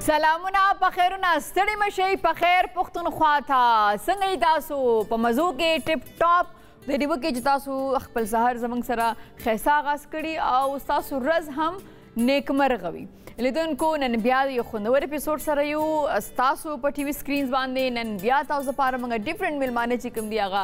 سلامونه په خیرونه ستړي مشئ په خیر پښتونخوا ته څنګه یې تاسو په مزو کې ټپ ټاپ د دې وکړې چې تاسو خپل سهار زموږ سره ښایسته آغاز کړي او ستاسو ورځ هم نیکمرغه وي لیدونکو نن بیا یو خوندور اپیسوډ سره یو ستاسو په ټي وي سکرینز باندې نن بیا تاسو لپاره موږ ډیفرنٹ میلمانه چې کوم دي هغه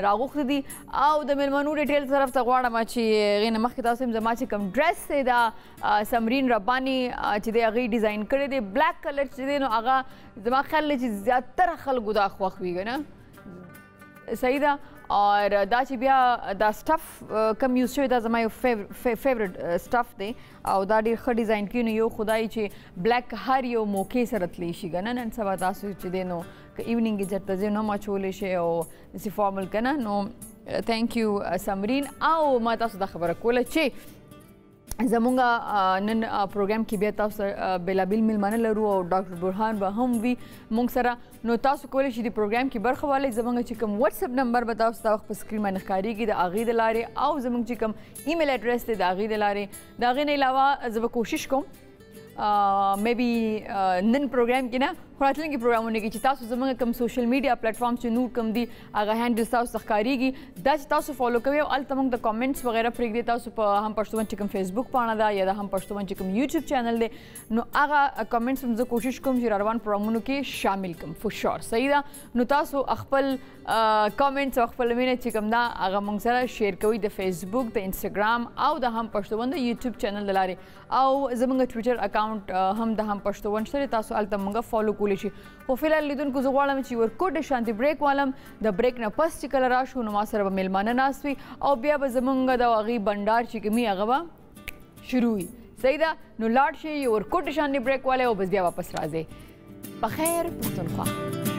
راغوښتي دي او د میلمنو ډیټیل طرف ته غواړم چې هغې نه مخکې تاسو هم زما چې کوم ډرس دی دا سمرین رباني چې دی هغې ډیزاین کړی دی بلیک کلر چې دی نو هغه زما خیال دی چې زیاتره خلکو دا خوښ وي که نه صحیح ده اور دا چې بیا دا سټف کم یوز شوی دا زما یو فیورټ سټف دی او دا ډېر ښه ډیزاین کړي نو یو خدای چې بلیک هر یو موقع سره تلی شي که نه نن سبا تاسو چې دی نو که ایونینګ کې چېرته ځای نو هم اچولی شئ او داسې فارمل که نه نو تھینک یو سمرین او ما تاسو دا خبره کوله چې زمونږ نن پروګرام کې بیا تاسو سره بېلابېل میلمانه لرو او ډاکټر برهان به هم وي موږ سره نو تاسو کولی شئ د پروګرام کې برخه والی زموږ چې کوم وټساپ نمبر به تاسو ته په سکرین باندې ښکارېږي د هغې د لارې او زموږ چې کوم ایمیل اډرس دی د هغې د لارې د هغې نه علاوه زه به کوشش کوم میبي نن پروګرام کې نه خو راتلونکي پروګرامونو کې چې تاسو زموږ کوم سوشل میډیا پلیټفارم چې نور کوم دي هغه هینډلز تاسو ته ښکارېږي دا چې تاسو فالو کوئ او هلته موږ د کامنټس وغیره پرېږدئ تاسو په هم پښتو باندې چې کوم فیسبوک پاڼه ده یا د هم پښتو باندې چې کوم یوټیوب چینل دی نو هغه کامنټس هم زه کوشش کوم چې را روان پروګرامونو کې شامل کړم فور شور صحیح ده نو تاسو خپل کامنټس او خپل مینه چې کوم ده هغه موږ سره شیر کوئ د فیسبوک د انسټاګرام او د هم پښتو باندې یوټیوب چینل د لارې او زموږ ټویټر اکاونټ هم د هم پښتو باندې شته تاسو هلته موږ فالو کولی شئ خو فلحال لیدونکو زه غواړم چې ورکوټ شانتي بریک والم د بریک نه پس چې کله راشو نو ما سره به میلمانه ناست وي او بیا به زموږ د هغې بنډار چې کوم وي هغه به شروع وي صحیح ده نو لاړ شئ ورکوټ شانتي بریک والی او بس بیا واپس راځئ په خیر پښتونخوا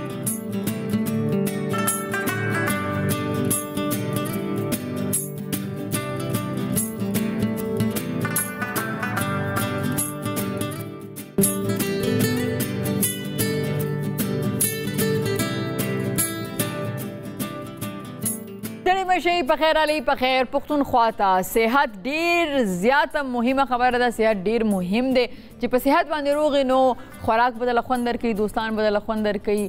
شي په خیر علي په خیر پښتونخوا ته صحت ډیر زیاته مهمه خبره ده صحت ډیر مهم دی چې په صحت باندې روغ نو خوراک به دله خوند درکوي دوستان به دله خوند درکوي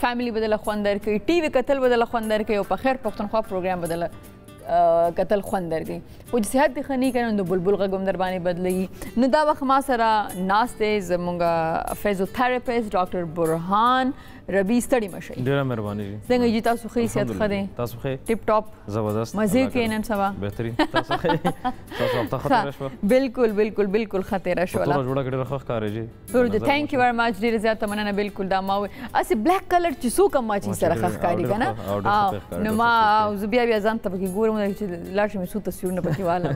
فیملی به دله خوند درکوي ټي وي کتل به دله خوند درکوي او په خیر پښتونخوا پروګرام به دله کتل خوند درکوي خو چې صحت دې ښه نه وي که نه د بلبل غږ هم در باندې بدلوي نو دا وخت ما سره ناست دی زموږ فیزیوتراپسټ ډاکټر برهان ربی ستړي مشئ ډیره مهرباني جی څنګه جی تاسو ښه صحت ښه دی تاسو ښه ټپ ټاپ زبردست مزې کوئ نن سبا بهترین تاسو ښه تاسو هفته ښه تېره شوه بلکل بلکل بلکل ښه تېره شوله توره جوړه کې ډېره ښه ښکاري جی ټول دې تھینک یو ویری مچ ډېره زیاته مننه بلکل دا ما وایي هسې بلیک کلر چې څوک هم واچي سره ښه ښکاري که نه نو ما زه بیا ځان ته پکې ګورم چې لاړ شم څو تصویرونه پکې والم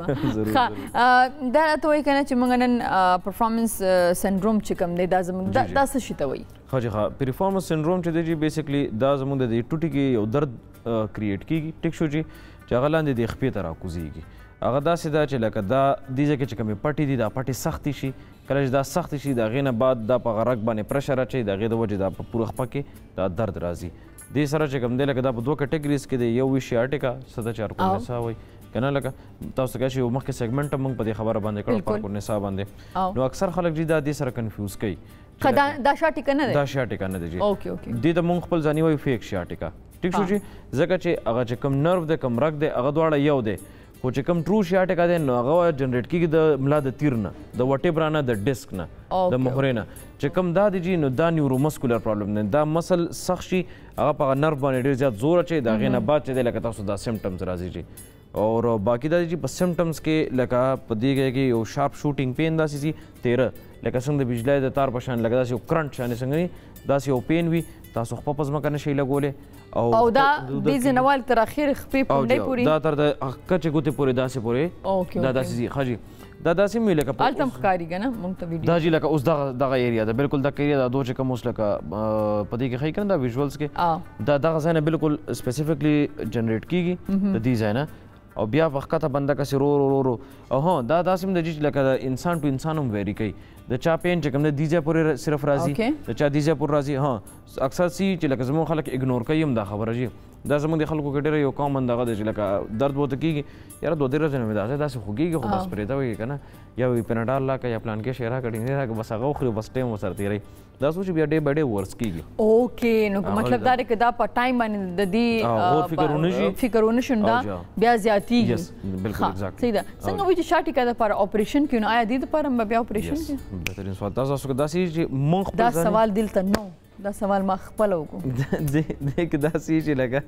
ښه دا راته وایي که نه چې موږ نن پرفارمنس سنډروم چې کوم دی دا زموږ دا څه شي ته وایي ښه جی ښه پرفارمنس سنډروم چې دی جی بیسیکلی دا زموږ د دې ټوټي کې یو درد کریټ کېږي ټیک شو جی چې هغه لاندې د خپې ته راکوزېږي هغه داسې ده چې لکه دا دې ځای کې چې کومې پټې دي دا پټې سختې شي کله چې دا سختې شي د هغې نه بعد دا په غرق باندې پرشر اچوي د هغې د وجې دا په پوره خپه کې دا درد راځي دې سره چې کوم دی لکه دا په دوه کټګریز کې دی یو وي شیاټیکا څه ده چې ارکونسا وایي که نه لکه تاسو ته کله چې یو مخکې سیګمنټ هم موږ په دې خبره باندې کړو په ارکونسا باندې نو اکثر خلک چې دا دې سره کنفیوز کوي دا شاټیکا نه دی دا شاټیکا نه دی جی اوکې اوکې دې ته موږ خپل ځاني وایو فیک شاټیکا ټیک شو جی ځکه چې هغه چې کوم نرو دی کوم رګ دی هغه دواړه یو دی خو چې کوم ټرو شاټیکا دی نو هغه جنریټ کېږي د ملا د تیر نه د وټیبرا نه د ډسک نه د مهرې نه چې کوم دا دی جی نو دا نیورومسکولر پرابلم دی دا مسل سخت شي هغه په هغه نرو باندې ډېر زیات زور اچوي د هغې نه بعد چې دی لکه تاسو دا سمټمز راځي جی اور باقي دا چې په سمټمز کې لکه په دې کې یو شارپ شوټینګ پین داسې سي تیره لکه څنګه د بجلی د تار په شان لکه داسې یو کرنټ شانې څنګه وي داسې یو پین وي تاسو خپه په ځمکه نشئ لګولی او دا دې ځینوال تر اخر خپې پونډۍ پورې دا تر د کچې ګوتې پورې داسې پورې دا داسې ځي ښه جي دا داسې مې لکه هلته هم ښکاري که نه موږ ته ویډیو دا جي لکه اوس دغه ایریا ده بلکل دغه ایریا دا دو چې کوم اوس لکه په دې کې ښایي که نه دا ویژولز کې دا دغه ځای نه بلکل سپیسیفکلی جنریټ کېږي د دې ځای نه او بیا وختته بنده کسې رو رو او ها دا داسې هم د جي لکه د انسان ټو انسان هم ویری کوي د چا پین چې کوم دی دې ځای پورې صرف راځي د چا دې ځای پورې راځي ها اکثر سي چې لکه زموږ خلک اګنور کوي هم دا خبره جي دا زموږ د خلکو کې ډېر یو کامن دغه دی چې لکه درد ورته کېږي یاره 2-3 ورځې نه مې داسې خوږېږي خو بس پرېږده وایي که نه یا وایي پیناډال راکړه یا پلان کې شی راکړه ډینګ راکړه بس هغه وخوري بس ټایم ورسره تېروي دا څه چې بیا ډے باي ډے ورس کېږي اوکې نو مطلب دا دی که دا په ټایم باندې د دې فکر ونه شي دا بیا زیاتېږي بالکل ایگزیکټلی صحیح ده څنګه وایي چې شاټیکا دپاره اپریشن کوي نو آیا دې دپاره به بیا اپریشن کوي بهترین سوال تاسو داسې چې مونږ خپل دا سوال دلته نو دا سوال ما خپله وکړو دې کې داسې چې لکه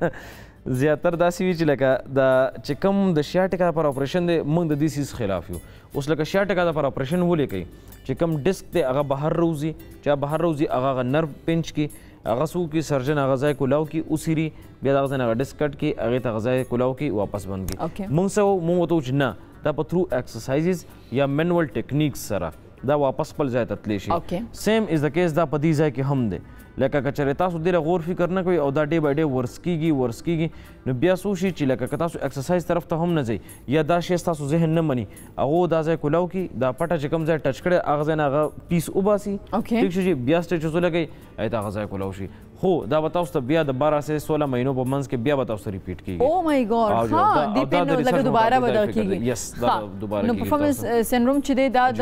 زیاتر داسې وي چې لکه دا چې کوم د شیاټیکا لپاره اپریشن دی موږ د دې سیز خلاف یو اوس لکه شیاټیکا لپاره اپریشن ولې کوي چې کوم ډسک دی هغه بهر روزي چې بهر روزي هغه نرو پنچ کړي هغه څوک کړي سرجن هغه ځای کولاو کړي اوسیري بیا دغه ځای نه هغه ډسک کټ کړي هغې ته هغه ځای کولاو کړي واپس بند کړي موږ څه موږ ورته چې نه دا په تھرو ایکسرسایزز یا مینوال ټیکنیکس سره دا واپس خپل ځای ته تللی شي سیم از د کیس دا په دې ځای کې هم دی لکه که چېرې تاسو ډېره غور فکر نه کوئ او دا ډے باي ډے ورس کېږي نو بیا څه شي چې لکه که تاسو ایکسرسایز طرف ته هم نه ځئ یا دا شی ستاسو ذهن نه مني هغو دا ځای کولاو کړي دا پټه چې کوم ځای ټچ کړی هغه ځای نه هغه پیس وباسي ټیک شو چې بیا سټیچز ولګئ هغې ته هغه ځای کولاو شي خو دا به تاسو ته بیا د 12 سے 16 مهینو په منځ کې بیا به تاسو ریپیټ کېږي او مای ګاډ ها دې په نو لکه دوباره به دا کېږي یس دا دوباره نو پرفارمنس سندروم چې دی دا د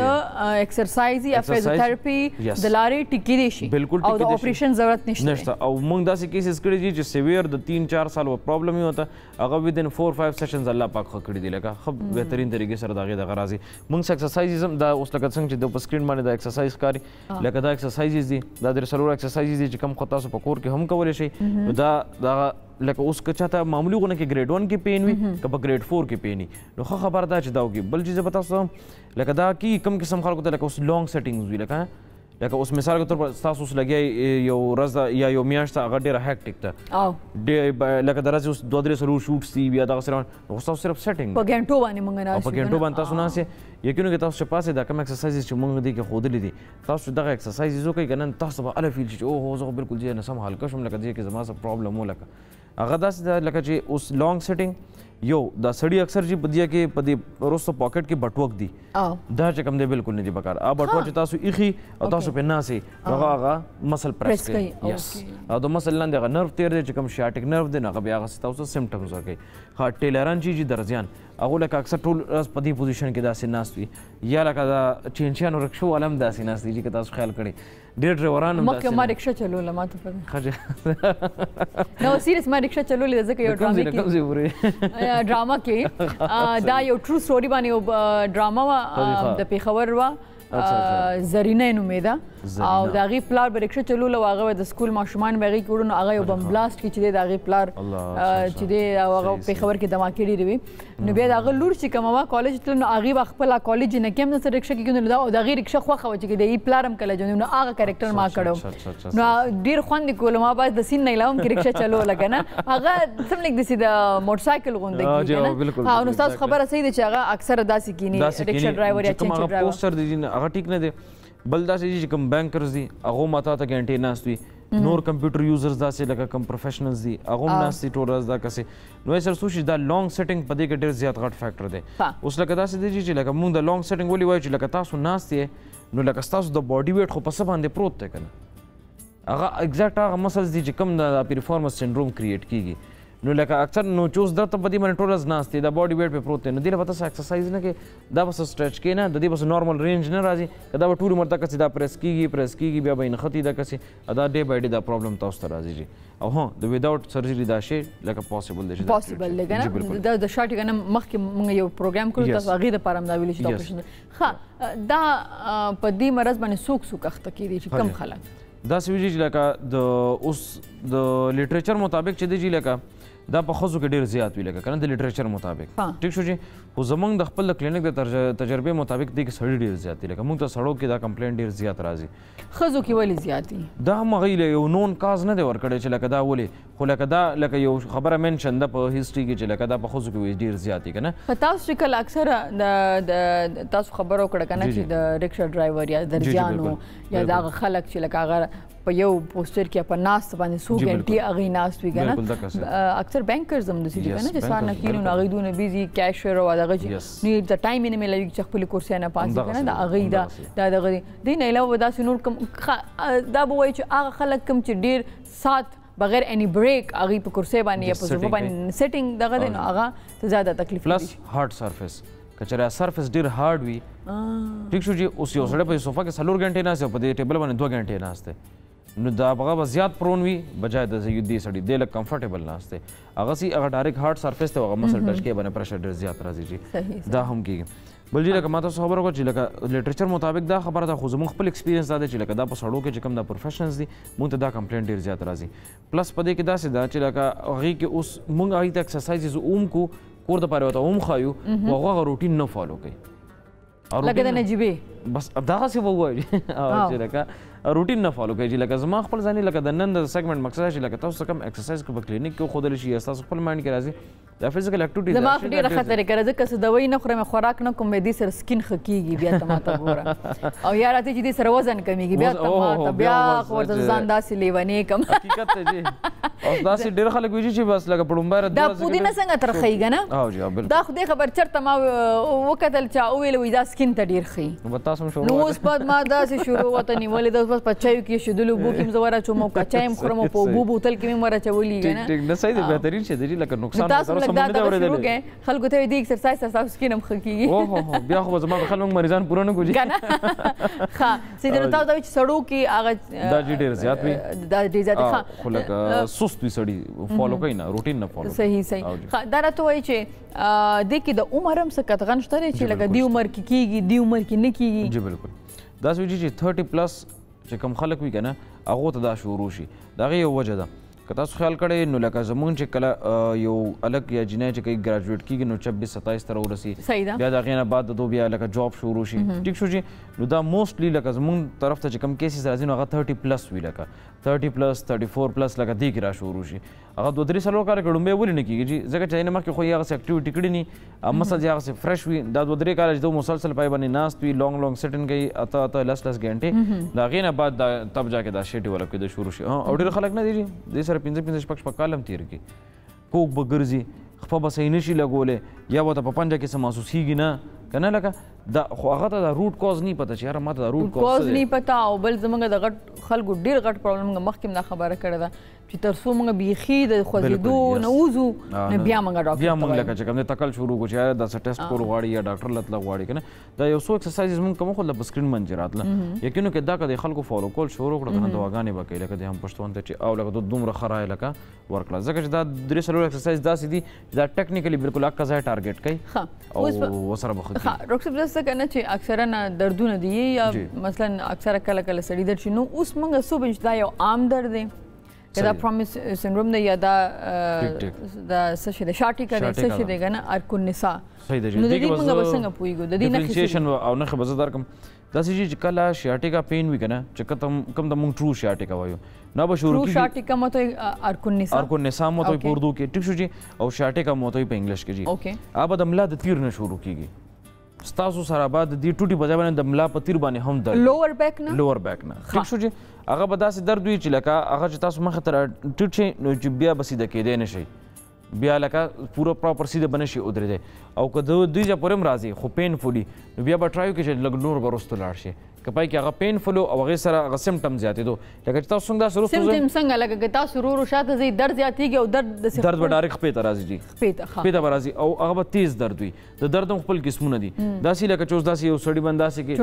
ایکسرسایز یا فزیوتراپي د لارې ټیکې دی شي او د اپریشن ضرورت نشته او موږ داسې کیسز کړي دي چې سیویر د 3-4 سال پرابلم یې وته هغه ودین 4-5 سیشنز الله پاک خو کړي دي لکه ښه بهترین طریقې سره د هغې دغه راځي موږ ایکسرسایز هم دا اوس لکه څنګه چې د په سکرین باندې دا ایکسرسایز ښکاري لکه دا ایکسرسایز دي دا د څلورو ایکسرسایز دي چې کوم خو تاسو په کور کې هم کولی شئ نو دا لکه اوس که چاته معمولي غونه کې ګریډ 1 کې پین وي که په ګریډ 4 کې پین وي نو ښه خبره ده چې دا وکړي بل چیز به تاسو لکه دا کې کم قسم خلکو ته لکه اوس لانګ سیټینګز وي لکه اوس مثال کے طور پر تاسو اوس لګیا یو ورځ یا یو میاشت هغه ډېره هیکټیک ده لکه د ورځې اوس 2-3 څلور شوټس دي بیا دغه سره اوس تاسو صرف سیټینګ په ګنټو باندې مونږ ناست په ګنټو باندې تاسو ناست یقینو کې تاسو چې پاسې دا کوم ایکسرسایز چې مونږ دې کې ښودلي دي تاسو دغه ایکسرسایز وکړئ که نن تاسو به هله فیل شي چې اوهو زه خو بالکل دې نه سم هلکه شوم لکه دې کې زما څه پرابلم و لکه هغه داسې ده لکه چې اوس لانګ سیټینګ یو دا سړی اکثر چې په دې کې په دې وروسته پاکټ کې بټوک دي دا چې کوم دی بالکل نه دي پکار بټوک چې تاسو ایخي او تاسو په ناسې هغه مسل پریس کوي یس او د مسل لاندې هغه نرو تیر دی چې کوم شیاټیک نرو دی هغه بیا هغه تاسو سمټمز ورکوي ها ټیلران چې درزیان هغه لکه اکثر ټول ورځ په دې پوزیشن کې داسې ناست وي یا لکه دا چینچیانو رکشو والا هم داسې ناست دي چې تاسو خیال کړئ ډېر ډرایوران هم مخکې ما رکشه چلوله ما ته پته نو سیریس ما رکشه چلولې ځکه یو ډرامه کې دا یو ټرو سټوري باندې یو ډرامه وه د پېښور وه زرینه یې نومېده او د هغې پلار به رکشه چلوله او هغه به د سکول ماشومان به هغې کې وړو نو هغه یو بم بلاست کړي چې دی د هغې پلار چې دی هغه پېښور کې دماکې ډېرې وي نو بیا د هغه لور چې کومه وه کالج تلله نو هغې به خپله کالج نه کې هم داسې رکشه کې کېږي نو د هغې رکشه خوښه وه چې د هغې پلار هم کله جوړ نو هغه کرکټر ما کړی نو ډېر خوند یې کولو ما باید د سین نه علاوه هم کې رکشه چلوله که نه هغه سم لږ داسې د موټرسایکل غوندې کېږي که نه نو ستاسو خبره صحیح ده چې هغه اکثره داسې کینی رکشه ډرایور یا چینچي ډرایور هغه ټیک نه دی بل داسې چې کوم بینکرز دي هغه ماته ته ګنټې ناست وي نور کمپیوټر یوزرز داسې لکه کوم پروفیشنلز دي هغه هم ناست دي ټول ورځ دا کسې نو یې سره څه شي دا لانګ سیټینګ په دې کې ډېر زیات غټ فیکټر دی اوس لکه داسې دی چې لکه مونږ د لانګ سیټینګ ولې وایو چې لکه تاسو ناست یې نو لکه ستاسو د باډي ویټ خو په څه باندې پروت دی که نه هغه ایګزیکټ هغه مسلز دي چې کوم د پیریفارمس سنډروم کریټ کېږي نو لکه اکثر نو چوس درته په دې باندې ټول ورځ ناست دی د باډي ویټ پې پروت دی نو دې لپاره تاسو ایکسرسایز نه کوې دا به څه سټرچ کوې نه د دې به څه نارمل رینج نه راځي که دا به ټول عمر دقسې دا پریس کېږي بیا به یې نښتي دقسې دا ډے باي ډے دا پرابلم تاسو ته راځي جي او ها د ویداوټ سرجري دا شی لکه پاسبل دی پاسبل دی که نه د شاټ که نه مخکې موږ یو پروګرام کړو تاسو هغې دپاره هم دا ویلي چې دا اپریشن ښه دا په دې مرض باندې څوک اخته کېدي چې کم خلک داسې وي چې لکه د اوس د لیټریچر مطابق چې دی جي لکه دا په ښځو کې ډېر زیات وي لکه که نه د لیټریچر مطابق ټیک شو چې خو زموږ د خپل د کلینک د تجربې مطابق دی کې سړي ډېر زیات دي لکه موږ ته سړو کې دا کمپلین ډېر زیات راځي ښځو کې ولې زیات دي دا هم هغوی له یو نون کاز نه دی ورکړی چې لکه دا ولې خو لکه دا لکه یو خبره مینشن ده په هسټري کې چې لکه دا په ښځو کې ډېر زیات دي که نه په تاسو چې کله اکثره د تاسو خبره وکړه که نه چې د رکشه ډرایور یا درزیانو یا د هغه خلک چې لکه هغه په یو پوسټر کې په ناست باندې څو ګنټې هغې ناست وي که نه اکثر بینکرز هم داسې دي که نه چې سهار نه کښېنو نو هغوی دونه بیزي کیشر او هغه چې نو ته ټایم یې نه میلاوي چې خپلې کورسۍ نه پاسي که نه د هغوی دا دغه دي دې نه علاوه به داسې نور کوم دا به وایي چې هغه خلک کوم چې ډېر سات بغیر اني بریک هغه په کرسي باندې یا په صوفه باندې سیټینګ دغه دی نو هغه ته زیاده تکلیف پلس هارد سرفیس کچره سرفیس ډیر هارد وي ټیک شو چې اوس یو سړی په صوفه کې 4 غنټې ناست په دې ټیبل باندې 2 غنټې ناست نو دا هغه به زیات پرون وي بجای د دې سړي دی لږ کمفرټیبل ناست هغه سي هغه ډایرکټ هارد سرفیس ته هغه مسل ټچ کې باندې پرشر ډیر زیات راځي جی دا هم کېږي بل جی لکه ما تاسو خبره وکړه چې لکه لټریچر مطابق دا خبره ده خو زموږ خپل ایکسپیرینس دا دی چې لکه دا په سړو کې چې کوم دا پروفیشنلز دي موږ ته دا کمپلینټ ډېر زیات راځي پلس په دې کې داسې ده چې لکه هغې کې اوس موږ هغې ته ایکسرسایزز اوم کو کور دپاره ورته اوم ښایو خو هغه هغه روټین نه فالو کوي لکه د نجیبې بس دغسې به ووایو چې لکه روټین نه فالو کوي چې لکه زما خپل ځاني لکه د نن د سیګمنټ مقصد چې لکه تاسو کم ایکسرسایز کو په کلینیک کې وښودلی شي یا ستاسو خپل مایند کې راځي دا فزیکل اکټیویټي زما خو ډېره ښه طریقه ده ځکه څه دوایي نه خورم خوراک نه کوم دې سره سکین ښه کېږي بیا ته ماته ګوره او یا راځي چې دې سره وزن کمیږي بیا ته ماته بیا خو ورته ځان داسې لیونی کم حقیقت ته جی او داسې ډېر خلک وایي چې بس لکه په لومبی دا پودینه څنګه ترخیږي نه او جی بالکل دا خو دې خبر چېرته ما وکتل چا وویل وایي دا سکین ته ډېر ښي نو تاسو هم شروع نو اوس بعد ما داسې شروع ورته نیولې ده اوس بس په چایو کې ایښودلو اوبو کې م زه ورچوم او که چای م خورم او په اوبو بوتل کې مې م ورچولي که نه ټیک نه صحیح دی بهترین شی دی لکه نقصان تاسو لږ دا دغه شروع کړئ خلکو ته یې دې ایکسرسایز سره ستاسو سکین هم ښه کېږي بیا خو به زما په خیال موږ مریضان پوره نه کړو که نه ښه سیدنو تاسو ته وایي چې سړو کې هغه دا جي ډېر زیات وي دا ډېر زیات ښه خو لکه سست وي سړي فالو کوي نه روټین نه فالو صحیح ښه دا راته وایي چې دې کې د عمر هم څه قطغن شته دی چې لکه دې عمر کې کېږي دې عمر کې نه کېږي جی بالکل داسې وایي چې 30 پلس چې کوم خلک وي که نه هغو ته دا شروع شي د هغې یو وجه ده که تاسو خیال کړی نو لکه زمونږ چې کله یو هلک یا جینۍ چې کوي ګراجویټ کېږي نو 26-27 ته راورسي بیا د هغې نه بعد د دو بیا لکه جاب شروع شي ټیک شو چې نو دا موسټلی لکه زمونږ طرف ته چې کوم کیسز راځي نو هغه 30 پلس وي لکه 30 پلس 34 پلس لکه دې کې را شروع شي هغه 2-3 څلور کاله کې ډومبی ولې نه کېږي چې ځکه چې هغې مخکې خو یې هغسې اکټیویټي کړي نه مسل چې هغسې فرش وي دا 2-3 کاله چې دو مسلسل پای باندې ناست وي لانګ سیټن کوي 8-10 غنټې د هغې نه بعد تب جا کې دا شی ډیولپ کېدل شروع شي او ډېر خلک نه دي دې سره 5-5 کال هم تېر کړي کوک به ګرځي خپه به صحیح نه شي لګولی یا به ورته په پنجه کې څه محسوسېږي نه که نه لکه دا خو هغه ته دا روټ کاز نه پته چې یاره ما ته دا روټ کاز نه پته او بل زموږ د غټ خلکو ډېر غټ پرابلم موږ مخکې دا خبره کړې ده چې تر څو موږ بیخي د خوځېدو نه وځو نو بیا موږ ډاکټر بیا موږ لکه چې کوم دی تکل شروع کړو چې یاره دا څه ټیسټ کول غواړي یا ډاکټر له تله غواړي که نه دا یو څو ایکسرسایزز موږ کوم خو له په سکرین باندې راتله یقینو کې دا که د خلکو فالو کول شروع کړو که نه دواګانې به کوي لکه د هم پښتون ته چې او لکه دومره ښه رایې لکه ورکړه ځکه چې دا 3 ایکسرسایز داسې دي چې دا ټیکنیکلی بالکل هغه ځای ټارګېټ کوي او ورسره به ښه کېږي ډاکټر صاحب داسې که نه چې اکثرا دردونه دي یا مثلا اکثره کله کله سړي درد شي نو اوس موږ څو بنچ دا یو عام درد دی که دا پرومیس سنډروم دی یا دا څه شی دی شاټیکا دی څه شی دی که نه ارکونسا صحیح دی نو د دې موږ به څنګه پوهېږو د دې ډفرینسیشن او نښې به زه درکړم داسې چې کله شاټیکا پین وي که نه چې کوم د موږ ټرو شاټیکا وایو نه به شروع کېږي شاټیکا مو ته ارکونسا مو ته په اردو کې ټیک شو چې او شاټیکا مو ته په انګلیش کې جي هغه به د ملا د تیر نه شروع کېږي ستاسو سره بعد د دې ټوټي په ځای باندې د ملا په تیر باندې هم درد لوور بیک نه ټیک شو چې هغه به داسې درد وي چې لکه هغه چې تاسو مخې ته ټیټ شئ نو چې بیا به سیده کېدی نه شئ بیا لکه پوره پراپر سیده به نه شي ودرېدی او که د دوی ځای پورې هم راځي خو پینفولي نو بیا به ټرای وکړئ چې لږ نور به وروسته لاړ شي که پای کې هغه پینفول او هغې سره هغه سمټم زیاتېدو لکه چې تاسو څنګه داسې وروسته سمټم څنګه لکه که تاسو ورو شاته ځئ درد زیاتېږي او درد به ډایرکټ خپې ته راځي جي خپې ته به راځي او هغه به تیز درد وي د درد هم خپل قسمونه دي داسې لکه چې اوس داسې یو سړي باندې داسې کې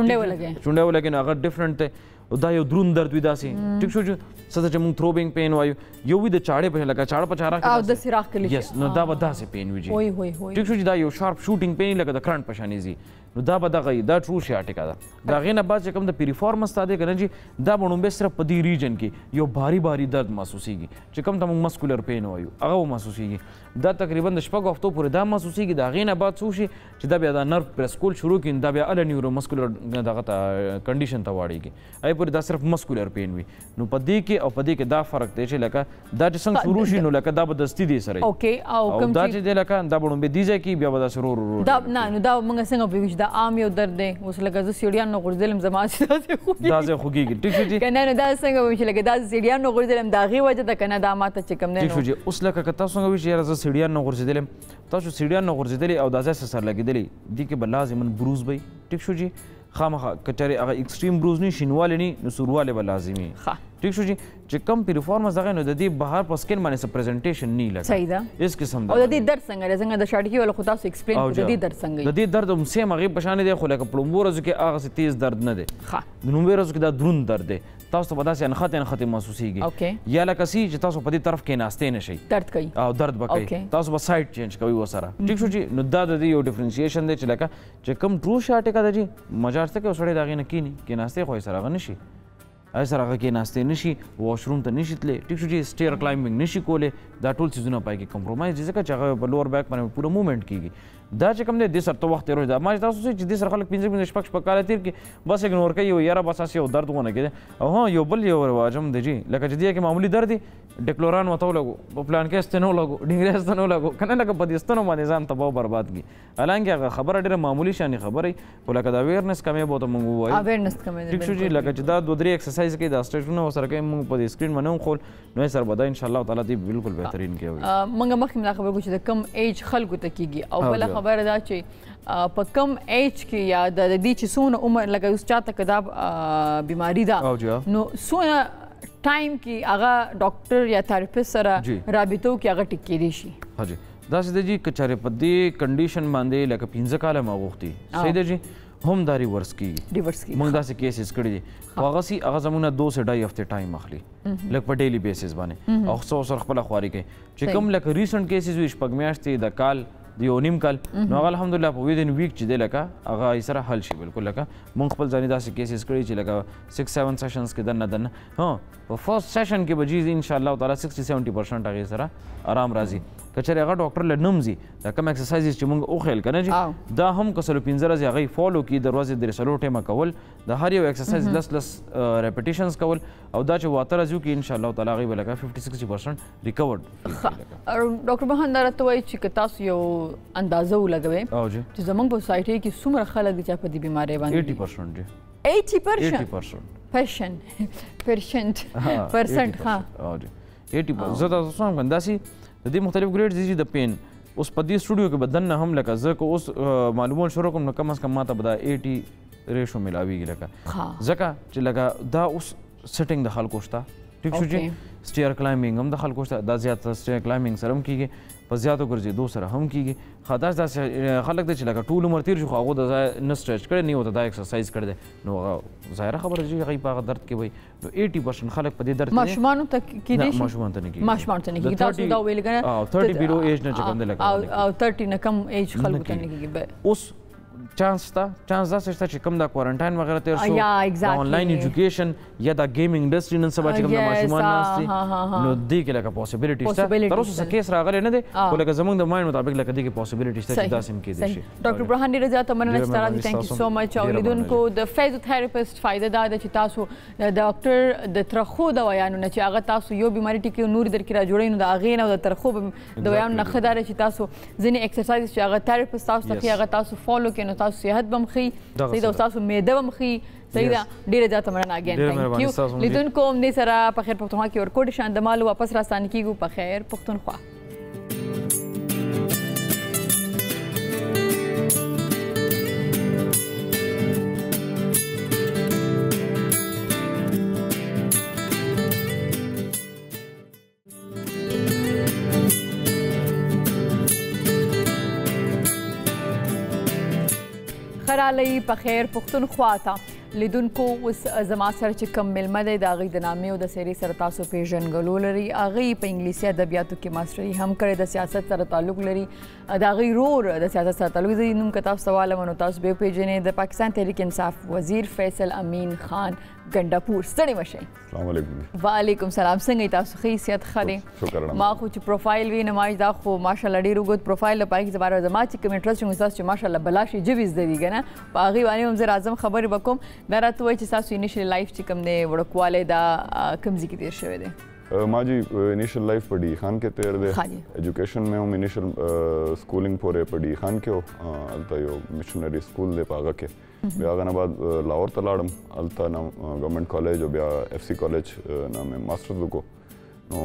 چونډی ولګي نو هغه ډفرنټ دی دا یو دروند درد وي داسې ټیک شو څه ته چې موږ تھروبینګ پین وایو یو وي د چاړې په لکه چاړه په چاره او د سراغ کلی یس نو دا به داسې پین وي جي ټیک شو چې دا یو شارپ شوټینګ پین لکه د کرنټ په شانې ځي نو دا به دغه دا ټرو شاټیکا ده د هغې نه بعد چې کوم د پیریفارمس تا دی که نه جي دا به لومبی صرف په دې ریجن کې یو باري درد محسوسېږي چې کوم ته موږ مسکولر پین وایو هغه به محسوسېږي دا تقریبا د 6 هفتو پورې دا محسوسېږي د هغې نه بعد څه وشي چې دا بیا دا نرف پرس کول شروع کړي دا بیا اله نیورو مسکولر دغه ته کنډیشن ته واړېږي هغې پورې دا صرف مسکولر پین وي نو په دې کې او په دې کې دا فرق دی چې لکه دا چې څنګه شروع شي نو لکه دا به دستي دی سره او دا چې دی لکه دا به لومبی دې ځای کې بیا به داسې ورو دا نه نو دا موږ څنګه پوهېږو چې دا عام یو درد دی اوس لکه زه سیډیان نه غورځېدلم زما چې داسې خوږېږي ټیک شو جي که نه نو دا څنګه وایي چې لکه داسې سیډیان نه غورځېدلم د هغې وجه ده که نه دا ماته چې کوم دی ټیک شو جي اوس لکه که تاسو څنګه وایي چې یاره زه سیډیان نه غورځېدلم تاسو سیډیان نه غورځېدلې او دا ځای څه سر لګېدلې دې کې به لازمن بروز به ټیک شو جي خامخا کچره هغه ایکسټریم بروز نه شینواله نه نو سورواله به لازمي ٹھیک شو جی چې کم پرفارمنس دغه نو د دې بهر په سکین باندې څه پریزنټیشن نه لګا صحیح ده اس قسم او د دې درد څنګه څنګه د شاټکی ولا خدا سو ایکسپلین د دې درد څنګه د دې درد هم سیم هغه بشانه دی خو لکه پلومبو ورځ کې هغه سي تیز درد نه دی د نوم ورځ کې دا دروند درد دی تاسو په داسې انخته محسوسیږي یا لکه سي چې تاسو په دې طرف کې ناشته نشئ درد کوي او درد وکړي تاسو به سایډ چینج کوي وسره ټیک شو جی نو دا د یو ډیفرنشیشن دی چې لکه چې کم ټرو شاټ کا دی مجار څه کې وسړی داغې نه کینی کې ناشته خو سره غنشي سره هغه کې ناشته نشي واشروم ته نشي تللی ټیک شو جی سټیر کلایمبینګ نشي کولی دا ټول څیزونه پای کې کمپرومایز ځکه چې هغه په لوور بیک باندې پوره موومنټ کیږي دا چې کوم دی د سره ته وخت تېروي دا ما تاسو چې د سره خلک 15 شپږ کاله تېر کړي بس اګنور کوي یاره بس اسې یو درد ونه کېده او ها یو بل یو رواجم دی جی لکه چې دی کې معمولی درد دی ډیکلوران وته لګو په پلان کې استنو لګو ډینګریس استنو لګو کنه لکه په دې استنو باندې ځان تباہ برباد کی حالانکه هغه خبره ډیره معمولی شانې خبره په لکه دا اویرنس کمې بوته مونږ وایو اویرنس کمې ټیک شو جی لکه چې دا 2-3 ایکسرسایز کې دا سټیشنونه سره کې مونږ په سکرین باندې خول نو سره بدا ان شاء الله تعالی دې بالکل بهترین کوي مونږ مخکې ملا خبره کوم چې کم ایج خلکو ته کیږي او بل خبره دا چې په کم ایج کې یا د دې چې څونه عمر لکه اوس چاته کدا بیماری ده نو څونه ټایم کې هغه ډاکټر یا تھراپیست سره رابطو کې هغه ټیک دی شي ها جی دا چې جی کچاره په دې کنډیشن باندې لکه 15 کاله ما غوښتي صحیح دی جی هم دا ریورس کیږي موږ داسې کیسز کړي دي هغه سي هغه زمونه 2 سے 2.5 هفته ټایم اخلي لکه په ډیلی بیسس باندې او څو سره خپل خواري کوي چې کوم لکه ریسنت کیسز وي شپږ میاشتې د کال د یو نیم کال نو هغه الحمدلله په ویدن ویک چې دی لکه هغه یې سره حل شي بالکل لکه مونږ خپل ځانې داسې کیسز کړي چې لکه 6-7 سیشنز کې دننه ها په فرست سیشن کې به جی ان شاء الله تعالی 60-70% هغې سره آرام راځي که چېرې هغه ډاکټر له نوم ځي دا کوم ایکسرسایزز چې مونږ وښیل که نه جي دا هم که 15 ورځې هغه فالو کړي د ورځې درې څلور ټیمه کول د هر یو ایکسرسایز لس ریپیټیشنز کول او دا چې واته راځي وکړي ان شاء الله تعالی هغې به لکه 50-60% ریکورډ ډاکټر بهان دا راته وایي چې که تاسو یو اندازه ولګوئ چې زموږ په سوسایټۍ کې څومره خلک دي چې په دې بیمارۍ باندې 80% جی 80% ها 80% زه تاسو سم کنداسي د دې مختلف ګریډز دي د پین اوس په دې سټوډیو کې بدن نه هم لکه زه که اوس معلومات شروع کوم نو کم از کم ماته به دا 80 ریشو ملاویږي لکه ځکه چې لکه دا اوس سټینګ د خلکو شته ټیک شو چې سټیر کلایمبینګ هم د خلکو شته دا زیات سټیر کلایمبینګ سره هم کیږي په زیاتو ګرځېدو سره هم کیږي خاص داسې خلک دی چې لکه ټول عمر تېر شو خو هغو د ځای نه سټریچ کړی نه ورته دا ایکسرسایز کړی دی نو هغه ظاهره خبره چې هغوی په هغه درد کې وایي نو 80% خلک په دې درد کې ماشومانو ته کیدای شي ماشومانو ته نه کېږي ماشومانو ته نه کېږي تاسو دا ویل کنه 30 بیلو ایج نه چې کوم دی لکه او 30 نه کم ایج خلکو ته نه کېږي اوس چانس داسې شته چې کوم دا کوارنټاین وغیره تېر شو د آنلاین ایجوکیشن یا دا ګیمینګ انډسټري نن سبا چې کوم د ماشومان ناست دي نو دې کې لکه پاسبلیټي شته تر اوسه څه کیس راغلی نه دی خو لکه زموږ د مایند مطابق لکه دې کې پاسبلیټي شته چې داسې هم کېدای شي ډاکټر برهان ډېره زیاته مننه چې تاسو تھینک یو سو مچ او لیدونکو د فیزیوتراپیست فائدہ دا ده چې تاسو د ډاکټر د ترخو دوايانو نه چې هغه تاسو یو بیماری ټیکي نور درکې را جوړوي نو د هغې نه او د ترخو دوايانو نه ښه دا چې تاسو ځینې ایکسرسایز چې هغه تھراپیست تاسو ته ښیي هغه تاسو فالو کړئ نو تاسو صحت به هم ښي صحیح ده تاسو معده هم ښي صحیح ده ډېره زیاته مننه اګین تھینک یو لیدونکو همدې سره په خیر پښتونخوا کې ورکوټ شاندمال واپس راستانه کیږو په خیر پښتونخوا خرالی په خیر پښتونخوا ته لیدونکو اوس زما سره چې کوم میلمه دی د هغې د نامې او د څېرې سره تاسو پېژنګلو لري هغې په انګلیسي ادبیاتو کې ماسټري هم کړې د سیاست سره تعلق لري د هغې رور د سیاست سره تعلق لري نوم که تاسو ته والم نو تاسو به یې وپېژنئ د پاکستان تحریک انصاف وزیر فیصل امین خان ګنډاپور ستړي مه شئ السلام علیکم وعلیکم سلام څنګه یې تاسو ښه صحت ښه دی ما خو چې پروفایل وي نمایش دا خو ماشاءالله ډېر اوږد پروفایل د پای کې زما زما چې کوم انټرسټ یم ستاسو چې ماشاءالله بلا شي ژبې زده دي که نه په هغې باندې هم زه راځم خبرې به کوم دا راته ووایي چې ستاسو انیشل لایف چې کوم دی وړوکوالی دا کوم ځای کې تېر شوی دی ما جی انیشل لائف په ډی خان کې تیر دی ایجوکیشن میں هم انیشل سکولینګ پورې په ډی خان کې و هلته یو مشنري سکول دی په هغه کې بیا هغه نه بعد لاهور ته لاړم هلته نه ګورنمنټ کالج او بیا اف سی کالج نه مې ماسټرز وکړو نو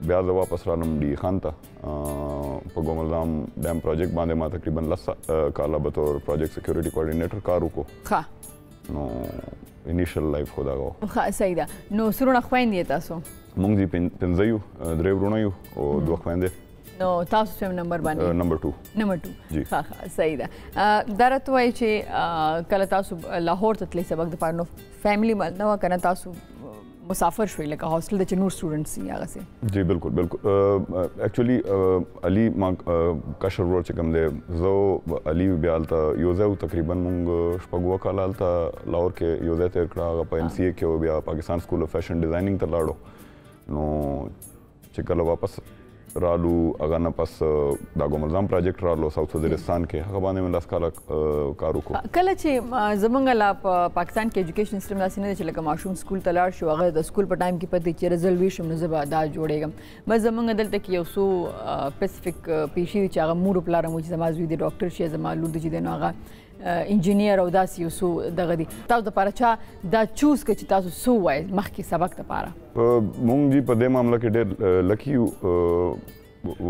بیا زه واپس رالم ډي خان ته په ګومرزام ډیم پروجیکټ باندې ما تقریبا 10 کاله به طور پروجیکټ سکیورټي کوارډینیټر کار وکړو نو انیشل لایف خو دغه ښه صحیح ده نو سرونه خویندې تاسو مونږ دي پنځه یو درې وروڼه یو او دوه خویندې نو تاسو سم نمبر باندې نمبر 2 ښه ښه صحیح ده دا راته وایي چې کله تاسو لاهور ته تللی سبق دپاره نو فیملی نه وه که نه تاسو مسافر شوي لکه هاسټل د چې نور سټوډنټس دي هغسې جی بالکل بالکل ایکچولی علي ما کشر ورور چې کوم دی زه علي بیا هلته یو ځای تقریبا مونږ شپږ اووه کاله هلته لاهور کې یو ځای تېر کړه هغه په ان سی اے کې بیا پاکستان سکول اف فیشن ډیزاینینګ ته لاړو نو چې کله واپس رالو هغه نه پس دا ګومرزام پروجیکټ رالو ساوث وزیرستان کې هغه باندې مې 10 کاله کار وکړو کله چې زمونږ لا په پاکستان کې ایجوکیشن سیستم داسې نه دی چې لکه ماشوم سکول ته لاړ شو هغه د سکول په ټایم کې پته چې رزلټ وشم نو زه به دا جوړېږم بس زمونږ دلته کې یو څو سپیسیفیک پیشې دي چې هغه مور پلار مو چې زما زوی دی ډاکټر شي زما لور دی چې دی نو هغه انجینیر او داسې یو څو دغه دي تاسو دپاره چا دا چوز کړه چې تاسو څه ووایئ مخکې سبق دپاره مونږ جی په دې معامله کې ډېر لکی یو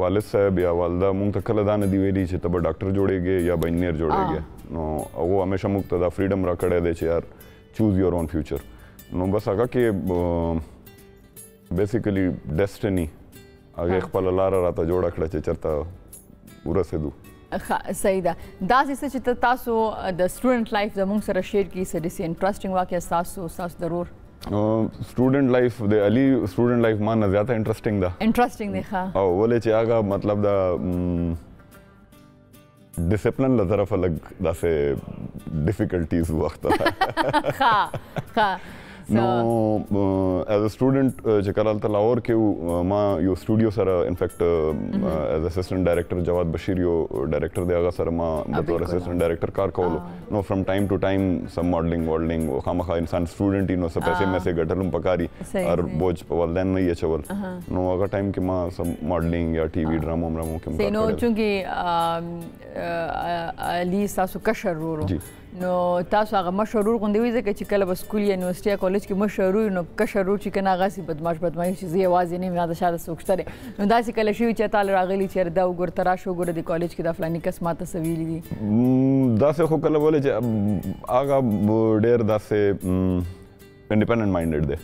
والد صاحب یا والده مونږ ته کله دا نه دي ویلي چې ته به ډاکټر جوړېږې یا به انجینیر جوړېږې نو هغو همیشه موږ ته دا فریډم راکړی دی چې یار چوز یور اون فیوچر نو بس هغه کې بیسیکلی ډیسټني هغې خپله لاره راته جوړه کړه چې چېرته ورسېدو صحیح ده داسې څه چې تاسو د سټوډنټ لایف زموږ سره شیر کړي څه داسې انټرسټینګ واقعه ستاسو ضرور سټوډنټ لایف د علي سټوډنټ لایف ما نه زیاته انټرسټینګ ده انټرسټینګ دی ښه او ولې چې هغه مطلب د ډسپلن له طرفه لږ داسې ډیفیکلټیز وخت ښه نو ایز ا سټوډنټ چې کله هلته لاهور کې ما یو سټوډیو سره انفیکټ ایز اسسټنټ ډایرکټر جواد بشیر یو ډایرکټر دی هغه سره ما بطور اسسټنټ ډایرکټر کار کولو نو فرام ټایم ټو ټایم سم ماډلینګ وارډلینګ خامخا انسان سټوډنټ وي نو څه پیسې میسې ګټل هم پکاري هر بوج په والدین نه یې اچول نو هغه ټایم کې ما سم ماډلینګ یا ټي وي ډرامو کې کار نو چونکې علي ستاسو کشر ورور نو تاسو هغه مشر ورور غوندې وي ځکه چې کله به سکول یا یونیورسټي یا کالج کې مشر ورور نو کشر ورور چې که نه هغسې بدمعاش چې زه یوازې نه یم یا د شاته څوک شته دی نو داسې کله شوي چې تاله راغلي چې دا وګوره ته راشه وګوره د کالج کې دا فلاني کس ماته څه ویلي دي داسې خو کله ولې چې هغه ډېر داسې انډیپینډنټ ماینډډ دی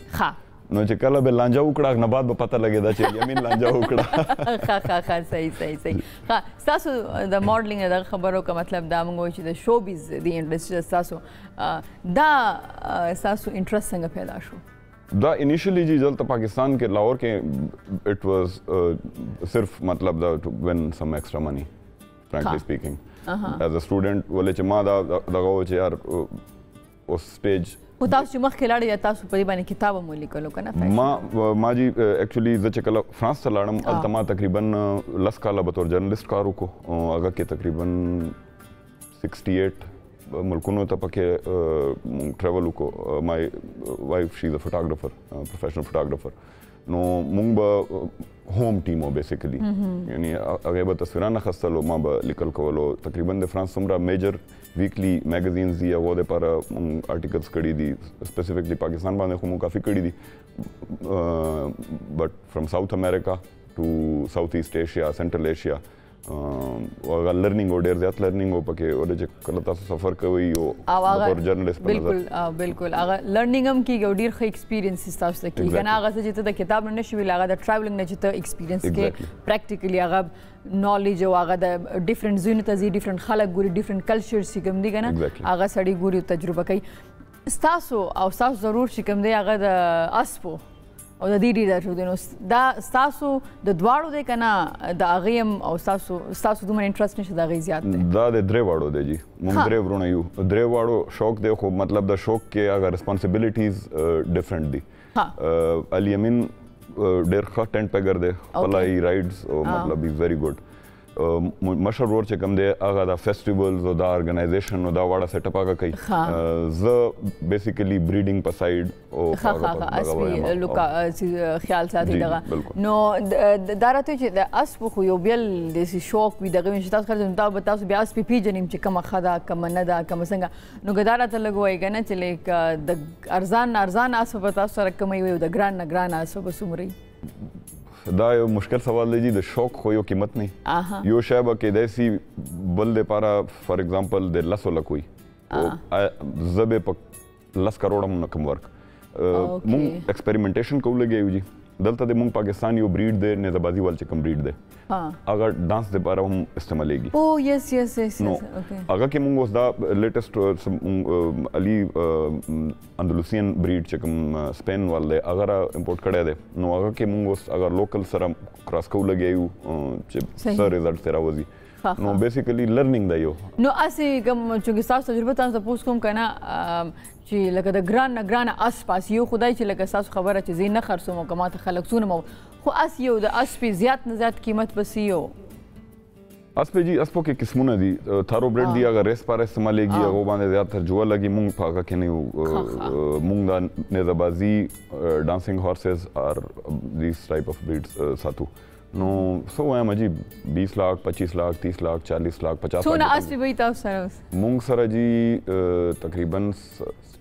نو چې کله به لانجه وکړه نه بعد به پته لګېده چې یمین لانجه وکړه ښه صحیح ښه ستاسو د ماډلینګ نه دغه خبرو که مطلب دا موږ وایو چې د شوبیز د انډسټري ستاسو دا ستاسو انټرسټ څنګه پیدا شو دا انیشلی جی دلته پاکستان کې لاهور کې اٹ واز صرف مطلب دا ټو وین سم ایکسټرا منی فرانکلی سپیکنګ ایز ا سټوډنټ ولې چې ما دا دغه و چې یار اوس سټیج خو تاسو چې مخکې لاړئ یا تاسو په دې باندې کتاب هم ولیکلو که نه ما جی ایکچولی زه چې کله فرانس ته لاړم هلته ما تقریبا 10 کاله به طور جرنلسټ کار وکړو هغه کې تقریبا 68 ملکونو ته پکې مونږ ټریول وکړو مای وایف شي از ا فوټاګرافر پروفیشنل فوټاګرافر نو مونږ به هوم ټیم و بیسیکلی یعنی هغې به تصویران اخیستل او ما به لیکل کولو تقریبا د فرانس څومره میجر ویکلی میګزینز دي هغو دپاره مونږ آرټیکلز کړي دي سپیسیفکلی پاکستان باندې خو مونږ کافي کړي دي بٹ فرام ساؤتھ امریکا ټو ساؤتھ ایسٹ ایشیا سینټرل ایشیا هغه لرنینګ و ډېر زیات لرنینګ و پکې ولې چې کله تاسو سفر کوئ او جرنلسټ بالکل هغه لرنینګ هم کېږي او ډېر ښه ایکسپیرینس ستا ته کېږي که نه هغه څه چې ته د کتاب نه نشي ویلی هغه د ټراولینګ نه چې ته ایکسپیرینس کې پریکټیکلي هغه نالج او هغه د ډفرنټ ځایونو ته ځي ډفرنټ خلک ګوري ډفرنټ کلچرز چې کوم دي که نه هغه سړی ګوري او تجربه کوي ستاسو او ستاسو ضرور چې کوم دی هغه د اسپو او د دې ډېر شو دی نو دا ستاسو د دواړو دی که نه د هغې هم او ستاسو دومره انټرسټ نشته د هغې زیات دی دا د درې واړو دی جی مونږ درې ورونه یو درې واړو شوق دی خو مطلب د شوق کې هغه ریسپانسبلیټیز ډفرنټ دي علي امین ډېر ښه ټینټ پیګر دی خپله یې رایډز او مطلب از ویری ګډ مشر ورور چې کوم دی هغه د فیسټیولز او دا ارګنایزیشن او دا واړه سیټ اپ هغه کوي زه بیسیکلی بریډینګ په سایډ او خیال ساتي دغه نو دا راته چې د اسپو خو یو بل داسې شوق وي دغه چې تاسو خرڅ دا به تاسو بیا اسپې پیژنئ چې کومه ښه ده کومه نه ده کومه څنګه نو که دا راته لږ ووایي که نه چې لیک د ارزان اسپه به تاسو سره کومه وي او د ګران نه ګران اسپه به څومره وي دا یو مشکل سوال دی جی د شوق خو یو قیمت نه یو شی به کېدای سي بل دپاره فار ایگزامپل د 10 لک وي زه به په 10 کروړه نه کوم ورک مونږ ایکسپریمنټیشن کوو لګیا یو جی دلته د مونږ پاکستان یو بریډ دی نظابازي وال چې کوم بریډ دی هغه ډانس دپاره هم استعمالیږي او یس یس یس نو هغه کې مونږ اوس دا لیټسټ علي اندلوسین بریډ چې کوم سپین وال دی هغه را امپورټ کړی دی نو هغه کې مونږ اوس هغه لوکل سره کراس کوو لګیا یو چې څه ریزلټ ترې راوځي نو بیسیکلی لرنینګ دی یو نو اسې کوم چې تاسو تجربه تاسو پوس کوم کنه چې لکه د ګران اس پاس یو خدای چې لکه تاسو خبره چې زین نه خرڅوم او کما ته خلک سونه خو اس یو د اس په زیات نه زیات قیمت بسیو اس په جی اس په کې قسمونه دي تھارو بریډ دی اگر ریس پر استعمالېږي هغه باندې زیات تر جوړ لګي مونږ په هغه کې نه مونږ د نظابازي ډانسینګ هورسز اور دیس ټایپ اف بریډز ساتو نو سو وایم جی 20 लाख 25 लाख 30 लाख 40 लाख 50 سونه اس په تاسو سره مونږ سره جی تقریبا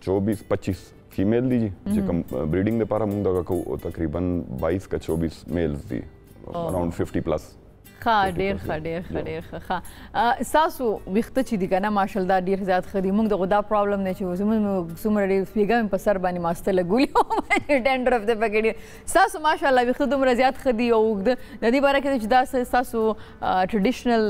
24-25 फीमेल दी जी जिकम ब्रीडिंग दे पारा मुंग दगा को तकरीबन 22 का 24 मेल्स दी अराउंड 50 प्लस خا ډیر ښه ساسو وخت چې دی کنه ماشالله ډیر زیات خدي موږ دغه دا پرابلم نه چې زموږ څومره ډیر پیګم په سر باندې ماسته لګولې ډنډر اف د پکې ساسو ماشالله وخت دومره زیات خدي او د دې باره کې چې دا ساسو ټریډیشنل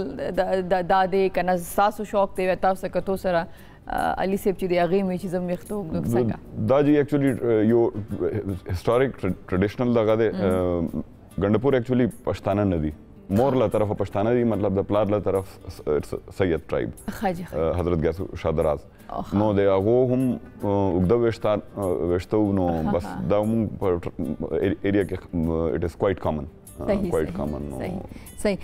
د دې کنه ساسو شوق دی تاسو کتو سره علي صاحب چې دی هغه می چې زم وختو څنګه دا جی ایکچولی یو هیستوریک ټریډیشنل دغه دی ګندپور ایکچولی پښتانه نه دي مور له طرف پښتانه دي مطلب د پلار له طرف سید ټرایب حضرت غیاث شادراز نو د هغه هم وګدو وشتو نو بس دا هم ایریا کې اټ از کوایټ کامن صحیح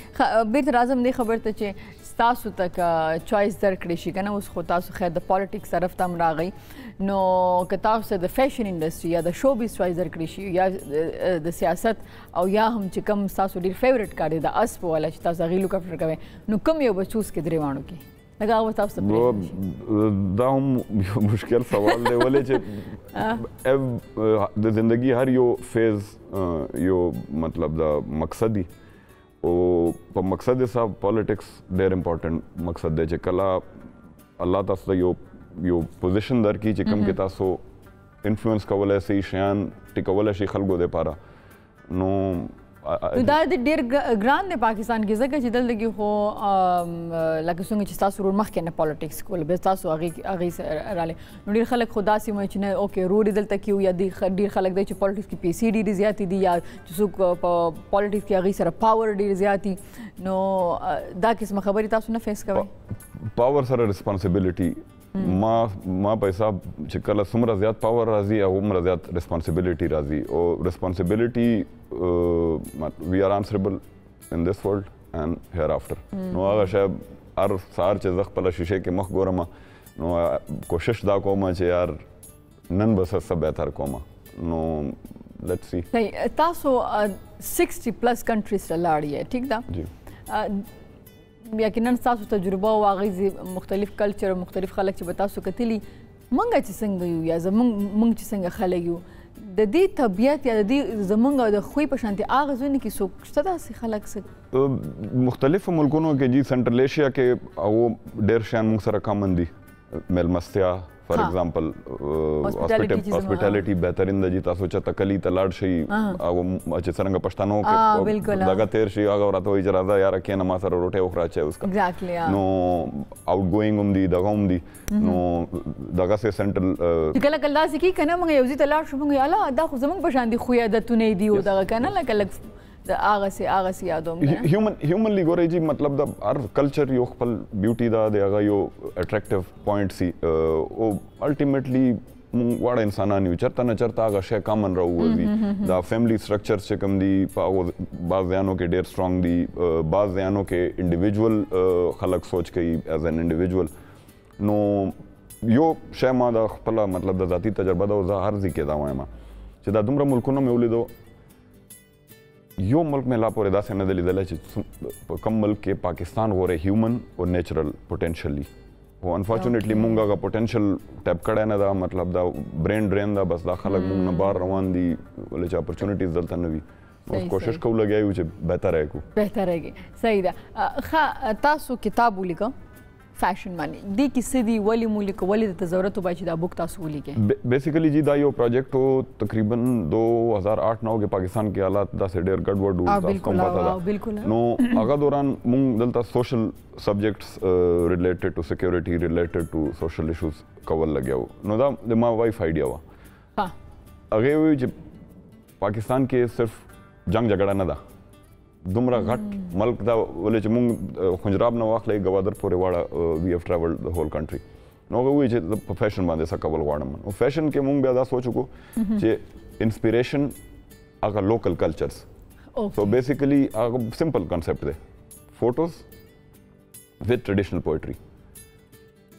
بیرته راځم دې خبر ته چې تاسو تک چوایس درکړی شي کنه اوس خو تاسو خیر د پالیټکس طرف ته راغی نو که تاسو د فیشن انډستری یا د شو بیز چوایس درکړی شي یا د سیاست او یا هم چې کوم تاسو ډیر فیوریټ کار دی د اسپ ولا چې تاسو غیلو کفر کوي نو کوم یو بچوس کې دریوانو کې لگا و تاسو ته دا هم یو مشکل سوال دی ولې چې د زندگی هر یو فیز یو مطلب دا مقصدی او په مقصد حساب پالیټکس ډېر امپورټنٹ مقصد دی چې کله الله تاسو ته یو پوزیشن درکړي چې کوم کې تاسو انفلوئنس کولی شئ شیان ټیکولی شئ خلکو دپاره نو دا ډېر ګران دی پاکستان کې ځکه چې دلته کې خو لکه څنګه چې تاسو ورور مخکې نه پالیټکس کول بیا تاسو هغې رالی نو ډېر خلک خو داسې وایي چې نه اوکې رور یې دلته کې وو یا ډېر خلک دی چې پالیټکس کې پیسې ډېرې زیاتې دي یا چې څوک په پالیټکس کې هغې سره پاور ډېر زیات دي نو دا قسمه خبرې تاسو نه فیس کوئ پاور سره ریسپانسبلټي ما په حساب چې کله څومره زیات پاور راځي هغومره زیات ریسپانسبلټي راځي او ریسپانسبلټي وی آر آنسربل ان دس ورلډ اینڈ هیر آفټر نو هغه شی هر سهار چې زه خپله شیشې کې مخ ګورم نو کوشش دا کوم چې یار نن به څه بهتر کوم نو لیټس سی تاسو 60 پلس کنټریز ته لاړ یې ټیک ده جی یقینا تاسو تجربه او هغې مختلف کلچر او مختلف خلک چې به تاسو کتلي موږ چې څنګه یو یا موږ چې څنګه خلک یو د دې طبیعت یا د دې زموږ د خوی په شانتي هغه ځایونه کې څوک شته داسې خلک څه مختلفو ملکونو کې جی سنټرل ایشیا کې هغو ډېر شیان موږ سره کامن دي میلمستیا فار ایگزامپل هاسپټالیټي بهترین ده چې تاسو چېرته کلي ته لاړ شئ هغه چې څرنګه پښتنو کې دغه تېر شي هغه راته وایي چې راځه یاره کښېنه ما سره روټۍ وخوره چې اوس نو آوټ ګوینګ هم دي دغه هم دي نو دغسې سنټرل کله کله داسې کېږي که نه موږ یو ځای ته لاړ شو موږ الله دا خو زموږ په شان دي خوی عادتونه دي او دغه که نه لکه لږ د هغسې یادوم هیومنلی ګورئ جی مطلب د هر کلچر یو خپل بیوټي ده د هغه یو اټریکټیو پوینټ سي او الټیمیټلی موږ واړه انسانان یو چېرته نه چېرته هغه شی کامن راووځي دا فیملی سټرکچرز چې کوم دي په هغو بعض ځایانو کې ډېر سترانګ دي بعض ځایانو کې انډیویجول خلک سوچ کوي ایز این انډیویجول نو یو شی ما د خپله مطلب د ذاتي تجربه ده او زه هر ځای کې دا وایم چې دا دومره ملکونه مې ولیدو یو ملک مې لا پورې داسې نه دی لیدلی چې په کوم ملک کې پاکستان غوره هیومن او نیچرل پوټینشلی خو انفارچونیټلی مونږ هغه پوټینشل ټیپ کړی نه ده مطلب دا برین ډرین ده بس دا خلک مونږ نه بار روان دي ولې چې اپرچونیټیز دلته نه وي کوشش کوو لګیا یو چې بهتره کړو. بهتره صحیح ده. تاسو کتاب ولیکو فیشن باندې دې کیسې دی ولی مولیک ولی د ضرورت وبای چې دا بوک تاسو ولیکې؟ بیسیکلی جی دا یو پروجیکټ و تقریبا 2008-9 کې پاکستان کې حالات داسې ډېر ګډوډ وو تاسو کوم پته ده. نو هغه دوران مونږ دلته سوشل سبجیکټس ریلیټډ ټو سکیورټي ریلیټډ ټو سوشل ایشوز کول لګیاو. نو دا د ما وایف آیډیا و. هغه وی چې پاکستان کې صرف جنگ جګړه نه ده دومره غټ ملک دا ولې چې مونږ خنجراب نه واخلې ګوادر پورې واړه وی هیو ټراولډ د هول کنټري. نو هغه وایي چې په فیشن باندې څه کول غواړم. نو فیشن کې مونږ بیا دا سوچ وکړو چې انسپیریشن هغه لوکل کلچرز. سو بیسیکلی هغه سمپل کانسیپټ دی فوټوز وذ ټریډیشنل پوئټري.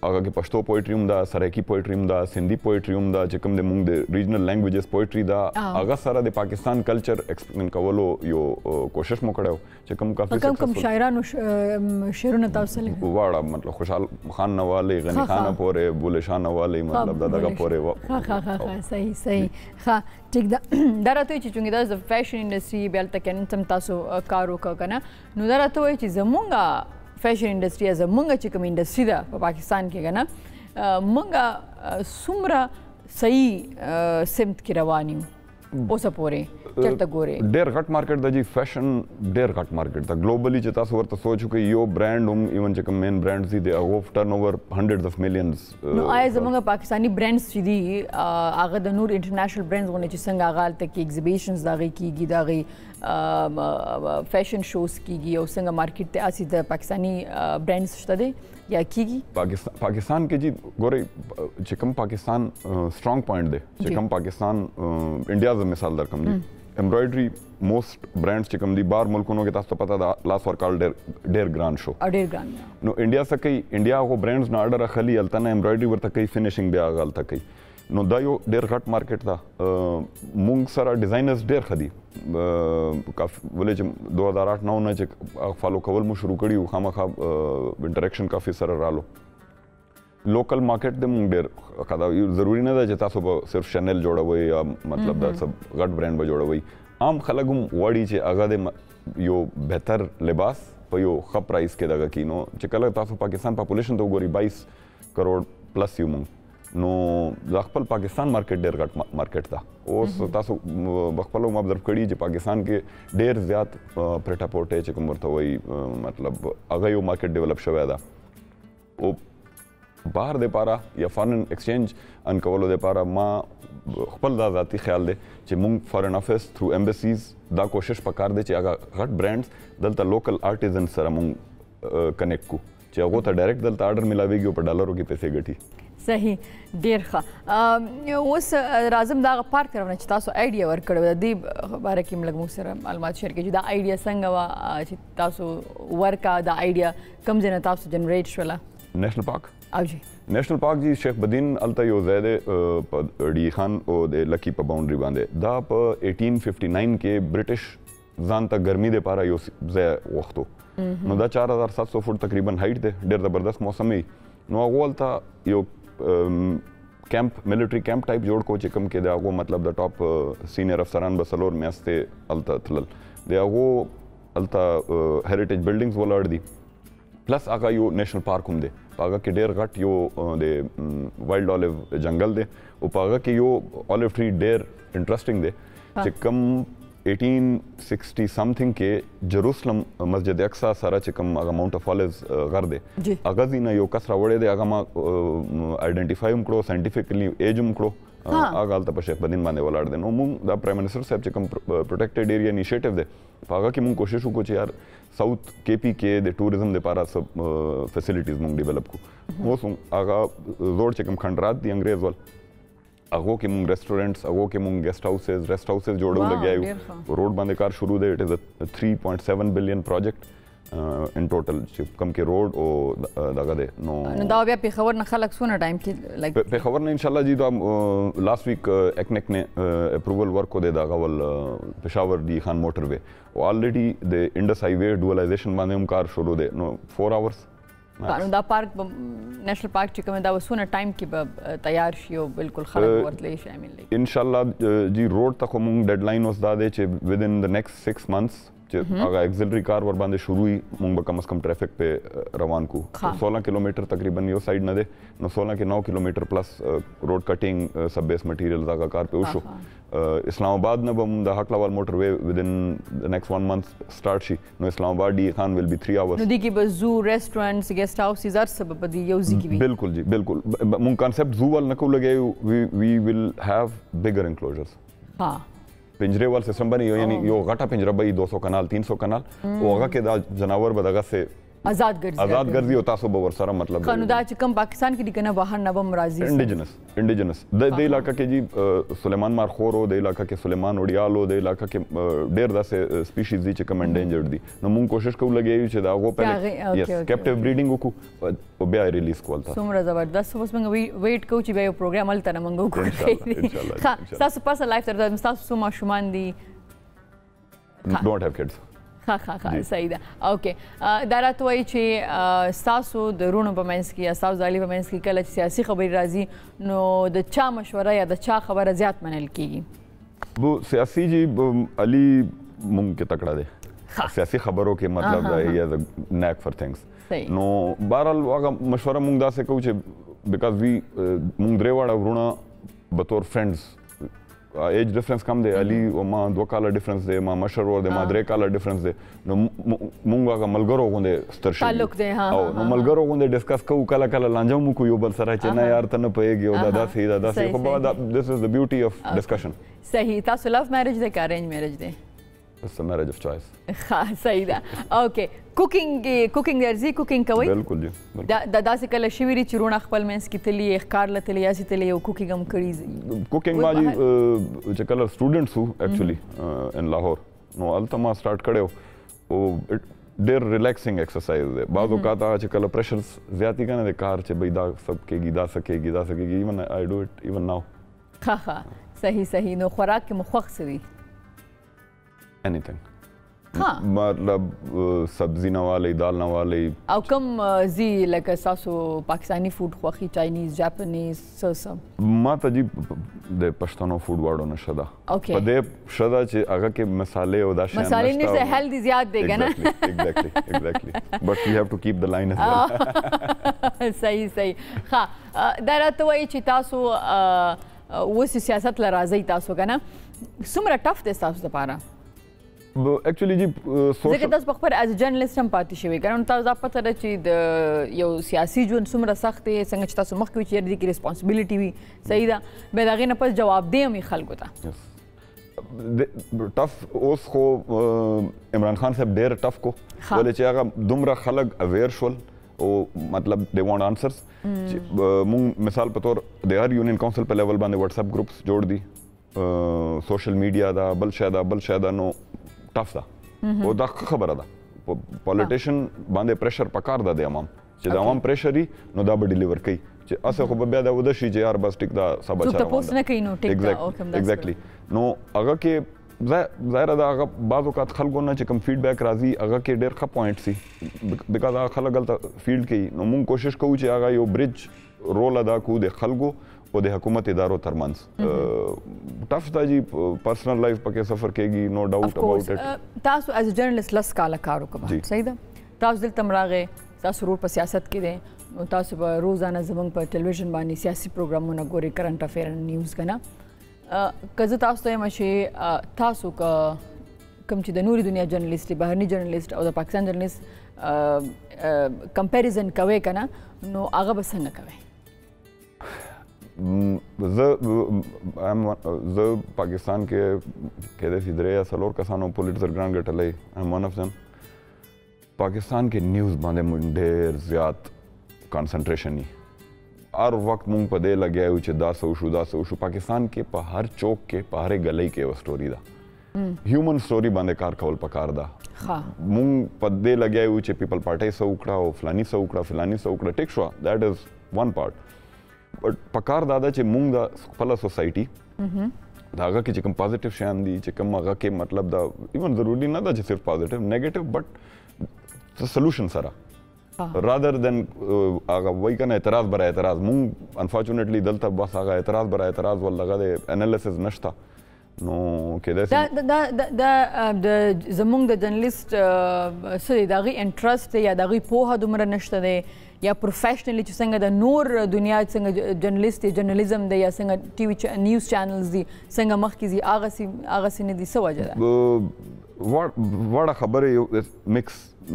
هغه کې پښتو پوئټري هم ده, سرایکي پوئټري هم ده, سندھی پوئټري هم ده چې کوم د مونږ د ریجنل لینګویجز پوئټري ده هغه سره د پاکستان کلچر ایکسپلین کولو یو کوشش مو کړو چې کوم کافي کوم شاعرانو شعرونه تاسو لیکل واړه مطلب خوشحال خان نواله غنی خان پورې بوله شاه نواله مطلب دغه پورې صحیح ها ټیک دا درته چې څنګه د فیشن انډستری بیا تل تم تاسو کار وکړه نو درته وای چې زمونږه فیشن انډستری از مونږ چې کوم انډستری ده په پاکستان کې کنه مونږ څومره صحیح سمت کې روان یو اوسه پورې چرته ګورې ډېر غټ مارکیټ ده جی فیشن ډېر غټ مارکیټ ده ګلوبلی چې تاسو ورته سوچ وکړئ یو برانډ هم ایون چې کوم مین برانډز دي د هغه ټرن اوور هنډرډز اف میلیونز. نو آیا زموږ پاکستانی برانډز چې دي هغه د نور انټرنیشنل برانډز غونډه چې څنګه هغه هلته کې ایگزیبیشنز د هغې کېږي د هغې فیشن شوز کېږي او څنګه مارکیټ ته هسې د پاکستاني برانډز شته دی یا کېږي؟ پاکستان کې جی ګورئ چې کوم پاکستان سټرانګ پوینټ دی چې کوم پاکستان انډیا زه مثال درکوم جی امبرایډري موسٹ برانډز چې کوم دي بار ملکونو کې تاسو ته پته ده لاس ورکول ډېر ګران شو ډېر ګران. نو انډیا څه کوي انډیا هغو برانډز نه اډر اخلي هلته نه امبرایډري ورته کوي فینیشنګ بیا هغه هلته کوي. نو دا یو ډېر غټ مارکیټ ده. مونږ سره ډیزاینرز ډېر ښه دي ولې چې 2008-9 نه چې فالو کول مو شروع کړي وو خامخا انټریکشن کافي سره رالو. لوکل مارکیټ د مونږ ډېر ښه ده. ضروري نه ده چې تاسو به صرف شنل جوړوئ یا مطلب دا څه غټ برانډ به جوړوئ. عام خلک هم غواړي چې هغه د یو بهتر لباس په یو ښه پرایس کې دغه کړي. نو چې کله تاسو پاکستان پاپولیشن ته وګورئ 22 کروڑ پلس یو مونږ نو د خپل پاکستان مارکیټ ډېر غټ مارکیټ ده. اوس تاسو بخپله هم ابزرو کړي چې پاکستان کې ډېر زیات پریټا پورټی چې کوم ورته وایي مطلب هغه یو مارکیټ ډیولپ شوی ده. او بهر د پاره یا فارن ایکسچینج ان کولو د پاره ما خپل دا ذاتی خیال دی چې مونږ فارن افیس تھرو ایمبیسیز دا کوشش پکار دی چې هغه غټ برانډز دلته لوکل آرټیزن سره مونږ کنیکټ کو چې هغه ته ډایرکټ دلته آرډر ملاويږي او په ډالرو کې پیسې ګټي. صحیح ډیر ښه. اوس راځم دا پارت کړم چې تاسو آیډیا ورکړو د دې باره کې موږ سره معلومات شیر کړئ چې دا آیډیا څنګه وا چې تاسو ورکا دا آیډیا کوم ځای نه تاسو جنریټ شوله؟ نیشنل پارک او جی نیشنل پارک جی شیخ بدین الته یو ځای دی په ډي خان او د لکی په باونډري باندې. دا په 1859 کې برټش ځان ته ګرمي دپاره یو ځای غوښتو. نو دا 4700 فوټ تقریبا هایټ دی ډېر زبردست موسم وي. نو هغو هلته یو کیمپ ملټري کیمپ ټایپ جوړ کو چې کوم کې د هغو مطلب د ټاپ سینیر افسران به څلور میاشتې هلته تلل. د هغو هلته هیریټیج بلډینګز ولاړ دي پلس هغه یو نیشنل پارک هم دی. په هغه کې ډېر غټ یو د وایلډ الیو جنګل دی او په هغه کې یو الیو ټری ډېر انټرسټینګ دی چې کوم 1860 سمثینګ کې جروسلم مسجد اقصی سره چې کوم هغه ماونټ اف الیوز غر دی هغه ځینه یو کس راوړی دی هغه ما آیډنټیفای هم کړو ساینټیفیکلی ایج هم کړو هغه هلته په شیخ بدین باندې ولاړ دی. نو مونږ دا پرایم منسټر صاحب چې کوم پروټیکټډ ایریا انیشیټیو دی په هغه کې مونږ کوشش وکړو چې یار ساوث کے پی کې د ټوریزم دپاره څه فیسیلیټیز مونږ ډیولپ کړو. اوس هغه زوړ چې کوم خنډرات دي انګریز ول هغو کې مونږ ریسټورنټس هغو کې مونږ ګیسټ هاوسز ریسټ هاوسز جوړو لګیا یو. روډ باندې کار شروع دی. اټ از 3.7 بلین پروجیکټ ان ټوټل چې کوم کې روډ او دغه دی. نو دا بیا پېښور نه خلک څونه ټایم کې لایک پېښور نه انشاءالله جی دا لاست ویک ایکنیک نه اپروول ورکو دی دغه ول پېښور ډي خان موټر وے او آلریډي د انډس های وے ډوالایزیشن باندې هم کار شروع دی. نو 4 hours دا پارک نېشنل پارک چې کوم دا وسونه ټایم کې به تیار شي او بالکل خلک ورتلی شامل دي ان شاء الله جی روډ ته کوم ډیډلاین اوس دا دی چې ود ان د نیکسٹ 6 months چې هغه ایگزلری کار ور باندې شروع وي مونږ به کم از کم ټریفک په روان کو 16 کیلومتر تقریبا یو سایډ نه دی نو 16 کې 9 کیلومتر پلس روډ کټینګ سب بیس مټیریل دا کار په وشو اسلام آباد نه به د حق لوال موټر وے ود ان د نیکسٹ 1 month سٹارټ شي نو اسلام آباد डी خان ویل بی 3 hours نو دی کې به زو ریسټورانټس ګیسټ هاوسز هر سبب دی یو ځای کې بالکل جی بالکل مونږ کانسپټ زو ول نه کو لګي وی ویل هاف بیگر انکلوجرز ها पिंजरे वाल सिस्टम बनी यानी यो घाटा पिंजरा भाई 200 कनाल 300 कनाल ओगा के दा जनावर बदगा से आजाद गर्जी होता सो बवर सारा मतलब कानूदा چې کوم پاکستان کې دغه بهر نه بم راځي انډیجنس د علاقہ کې جی سلیمان مارخور او د علاقہ کې سلیمان وډیال او د علاقہ کې ډیر داسې سپیشیز دي چې کوم انډینجرډ دي نو موږ کوشش کوو لګیو چې دا غو په یس کیپټیو بریډینګ وکړو او بیا ریلیز کول تاسو څومره زبردست اوس موږ ویټ کوو چې بیا یو پروګرام هلته نه موږ وکړو ان شاء الله تاسو پاسه لایف تر تاسو څو ماشومان دي ډونټ هاف کډز ها صحیح ده اوکې دا راته وایي چې ستاسو د رونو په منځ کې یا ستاسو ځالي په منځ کې کله چې سیاسي خبرې راځي نو د چا مشوره یا د چا خبره زیات منل کیږي وہ سیاسی جی علی مونږ کې تکړه دی سیاسي خبرو کې مطلب دی یا نیک فار تھنگس نو بهرحال هغه مشوره مونږ داسې کوو چې بیکاز وی مونږ درې واړه ورونه بطور فرینډز ایج ډیفرنس کم دی علي او ما 2 کاله ډیفرنس دی ما مشر ور دی ما 3 کاله ډیفرنس دی نو مونږ هغه ملګرو غونډه ستر شي تعلق دی ها او نو ملګرو غونډه ډیسکس کوو کله کله لانجو مو کو یو بل سره چې نه یار ته نه پېږي او دا صحیح خو دا this is the beauty of discussion صحیح تاسو لو میرج دی که ارینج میرج دی It's a marriage of choice. ها صحیح ده اوکې کوکینګ درځي کوکینګ کوي بالکل جی دا داسې کله شوي دي چې رونه خپل منځ کې تلي ښکار له تلي یاسې تلي او کوکینګ هم کړي کوکینګ ما جی چې کله سټوډنټس وو ایکچولی ان لاهور نو هلته ما سټارټ کړی او ډېر ریلیکسینګ ایکسرسایز دی بعض اوقات چې کله پریشرز زیاتی کنه د کار چې بھئی دا سب کېږي دا سکېږي ایون آی ډو اټ ایون ناو ها صحیح نو خوراک کې مو خوښ څه دي anything مطلب سبزی نه والی دال نه والی او کوم زی لکه تاسو پاکستانی فوډ خوښي چاینیز جاپنیز څه ما ته جی د پښتنو فوډ واړو نشه ده په دې شدا چې هغه کې مسالې او دا شی مسالې نه هیلدي زیات دی کنه exactly but we have to keep the line as well صحیح ها دا راته وایي چې تاسو اوس سیاست لرازي تاسو کنه څومره ټف دی تاسو لپاره ایکچولی جی ځکه تاسو په خپل ایز جرنالست هم پاتې شوي کنه تاسو دا پته ده چې د یو سیاسي ژوند څومره سخت دی څنګه چې تاسو مخکې وي چې دې کې ریسپانسبیلیټي وي صحیح ده بیا د هغې نه پس جوابدی هم وي خلکو ته ټف اوس خو عمران خان صاحب ډېر ټف کو ولې چې هغه دومره خلک اویر شول او مطلب دے وانټ آنسرز مونږ مثال په طور د هر یونین کونسل په لیول باندې واتس اپ ګروپس جوړ دي سوشل میډیا دا بل شاید نو ټف ده او دا خبره ده پولیټیشن باندې پریشر پکار ده د عوام چې د عوام پریشر نو دا به ډیلیور کوي چې اسه خو بیا دا ود شي چې یار بس ټیک دا سبا چاره تاسو نه کوي نو ټیک دا او کوم دا ایگزیکټلی نو هغه کې ظاهر ده هغه بعض اوقات خلکو نه چې کوم فیډبیک راځي هغه کې ډېر ښه پوینټ سي بیکاز هغه خلک هلته فیلډ کوي نو مونږ کوشش کوو چې هغه یو برج رول ادا کوو د خلکو او د حکومت ادارو ترمنځ ټف دا جی پرسنل لایف پکې سفر کېږي نو ډاوټ اباوټ اټ تاسو ایز جرنالست لس کاله کار وکړه صحیح ده تاسو دلته راغې تاسو ورور په سیاست کې دی نو تاسو به روزانه زموږ په ټلویزیون باندې سیاسي پروګرامونه ګورئ کرنٹ افیر نیوز کنه که زه تاسو ته یم چې تاسو کوم چې د نوري دنیا جرنالست بهرني جرنالست او د پاکستان جرنالست کمپیریزن کوي کنه نو هغه به څنګه کوي زه پاکستان کې کېدای شي 3 یا 4 کسانو پولیټیکل ګرانټ ګټلی ایم ون اف دم پاکستان کې نیوز باندې مونږ ډېر زیات کانسنټریشن نی هر وخت مونږ په دې لګیا یو چې دا څه وشو پاکستان کې په هر چوک کې په هرې ګلۍ کې یوه سټوري ده هیومن سټوري باندې کار کول پکار ده مونږ په دې لګیا یو چې پیپل پارټۍ څه وکړه او فلاني څه وکړه ټیک شوه دیٹ از ون پارټ بٹ پکار دا چې مونږ د خپله سوسایټي د هغه کې چې کوم پازیټیو شیان دي چې کوم هغه کې مطلب دا ایون ضروري نه ده چې صرف پازیټیو نیګیټیو بٹ سلوشن سره rather than هغه وایي کنه اعتراض برای اعتراض مونږ انفارچونیټلی دلته بس هغه اعتراض برای اعتراض ولغه د انالیسز نشته نو کېدای شي دا زمونږ د جرنلیست څه دی د هغوی انټرسټ دی یا د هغوی پوهه دومره نشته دی یا پروفیشنلی چې څنګه د نور دنیا څنګه جرنلیست دی جرنلیزم دی یا څنګه ټي وي نیوز چینلز دي څنګه مخکې ځي هغسې نه دي څه وجه ده وړه خبرې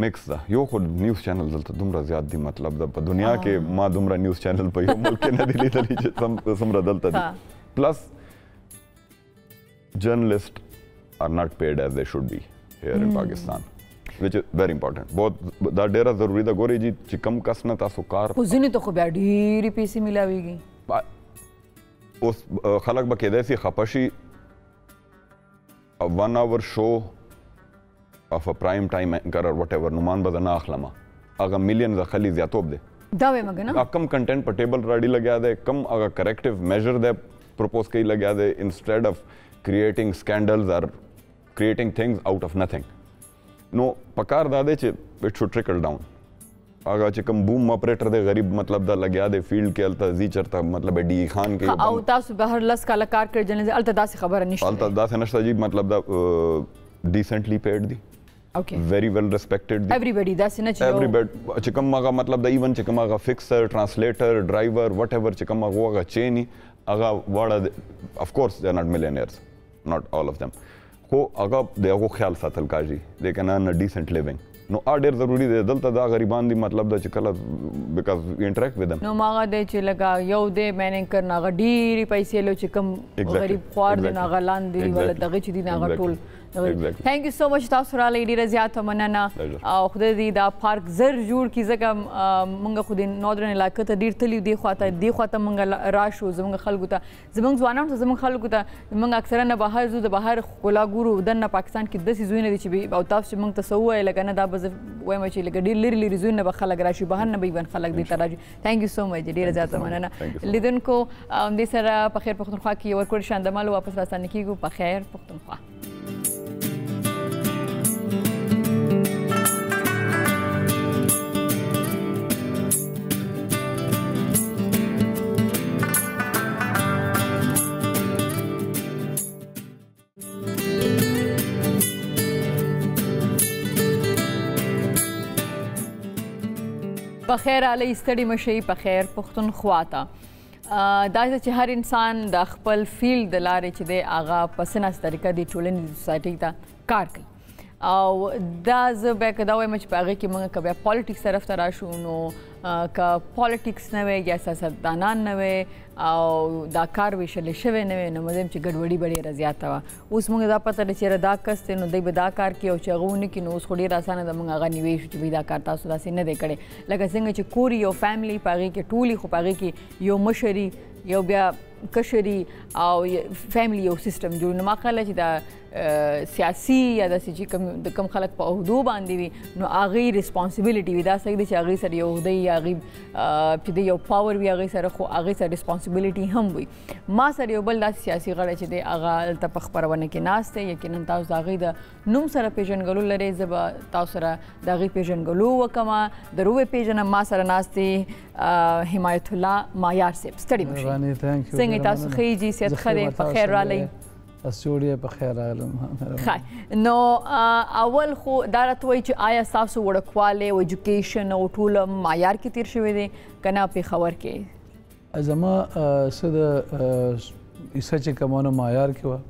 مکس ده یو خو نیوز چینل دلته دومره زیات دي مطلب ده په دنیا کې ما دومره نیوز چینل په یو ملک کې نه دي لیدلي چې څومره دلته دي پلس journalists are not paid as they should be here in Pakistan, which is very important. बहुत دا ډیره ضروری ده ګورې جی چې کم کس نه تاسو کار خو ځینې ته خو بیا ډېرې پیسې میلاویږي اوس خلک به کېدای شي خفه شي 1 hour show of a prime time anchor or whatever نومان به زه نه اخلمه هغه ملیون خلی زیاتوب دی دا وایم که نه کم کنټینټ په ټیبل راډي لګیا دی کم هغه کریکټیو میجر دی پروپوز کوي لګیا دی انسټیډ اف creating scandals or creating things out of nothing. No, پکار دا دی چې it should trickle down. هغه چې کوم بوم اپریټر دی غریب مطلب دا لګیا دی فیلډ کې هلته ځي چېرته مطلب ډي خان کې او تاسو بهر لس کاله کار کړی جرنلیزم هلته داسې خبره نشته هلته داسې نشته جي مطلب دا ډیسنټلی پیډ دي very well respected دي everybody داسې نه چې کوم هغه مطلب دا ایون چې کوم هغه فکسر ټرانسلیټر ډرایور وټ ایور چې کوم هغه چیني هغه واړه of course they are not millionaires not all of them خو هغه د هغو خیال ساتل کاږي they can earn a decent living نو ډېر ضروري دی دلته دا غریبان دي مطلب دا چې کله because we interact with them نو هغه دی چې لکه یو دی مینینګ هغه ډېرې پیسې لو چې کوم غریب خوار دی نو هغه لاندې ولا دغه چې دي هغه ټول تھینک یو سو مچ تاسو راغلی ډېره زیاته مننه او خدای دې دا پارک زر جوړ کړي ځکه موږ خو د ناردرن علاقه ته ډېر تللي دې خواته موږ راشو زموږ خلکو ته زموږ ځوانانو ته زموږ خلکو ته موږ اکثره نه بهر ځو د بهر ښکلا ګورو دننه پاکستان کې داسې ځایونه دي چې او تاسو چې موږ ته څه ووایه لکه نه دا به زه وایم چې لکه ډېر لرې لرې ځایونه به خلک راشي بهر نه به ایون خلک دې ته راځي تھینک یو سو مچ ډېره زیاته مننه لیدونکو همدې سره په خیر پښتونخوا کې ورکوټ شاندمال واپس راستانه کېږو په خیر پښتونخوا پخیر علی ستړي مشي پخیر پښتونخوا ته دا چې هر انسان د خپل فیلډ د لارې چې دی هغه په سناس طریقه د ټولنې سوسایټۍ ته کار کوي او دا زه بیا که دا وایم چې په هغې کې موږ که بیا پالیټکس طرف ته راشو نو که پالیټکس نه وی یا سیاستدانان نه وی او دا کار ویشلی شوی نه وی نو مزه یم چې ګډوډي به ډېره زیاته وه اوس موږ دا پته ده چې دا کس دی نو دی به دا کار کوي او چې هغه ونه کړي نو اوس خو ډېر اسانه ده موږ هغه نیوی شو چې بهی دا کار تاسو داسې نه دی کړی لکه څنګه چې کور یو فیملی په هغې کې ټولي خو په هغې کې یو مشري یو بیا کشري او فیملی یو سیستم جوړ نو ما خیاله چې دا سیاسي یا داسې چې د کوم خلک په عهدو باندې وي نو هغې ریسپانسبیلیټي وي دا صحیح دی چې هغې سره یو عهده یا هغې چې د یو پاور وي هغې سره خو هغې سره ریسپانسبیلیټي هم وي ما سره یو بل داسې سیاسي غړی چې دی هغه هلته په خپرونه کې ناست دی یقینا تاسو د هغې د نوم سره پیژنګلو لرئ زه به تاسو سره د هغې پیژنګلو وکړم در وپېژنم ما سره ناست دی حمایت الله مایار صاحب ستړي مشئ څنګه تاسو ښه جي صحت ښه دی په خیر راغلی استوډیا په خیر راغلم ښه نو اول خو دا راته وایي چې آیا ستاسو وړکوالی او ایجوکیشن او ټول معیار کې تیر شوی دی که نه پېښور کې زما څه د عیسه چې کومانو معیار کې وه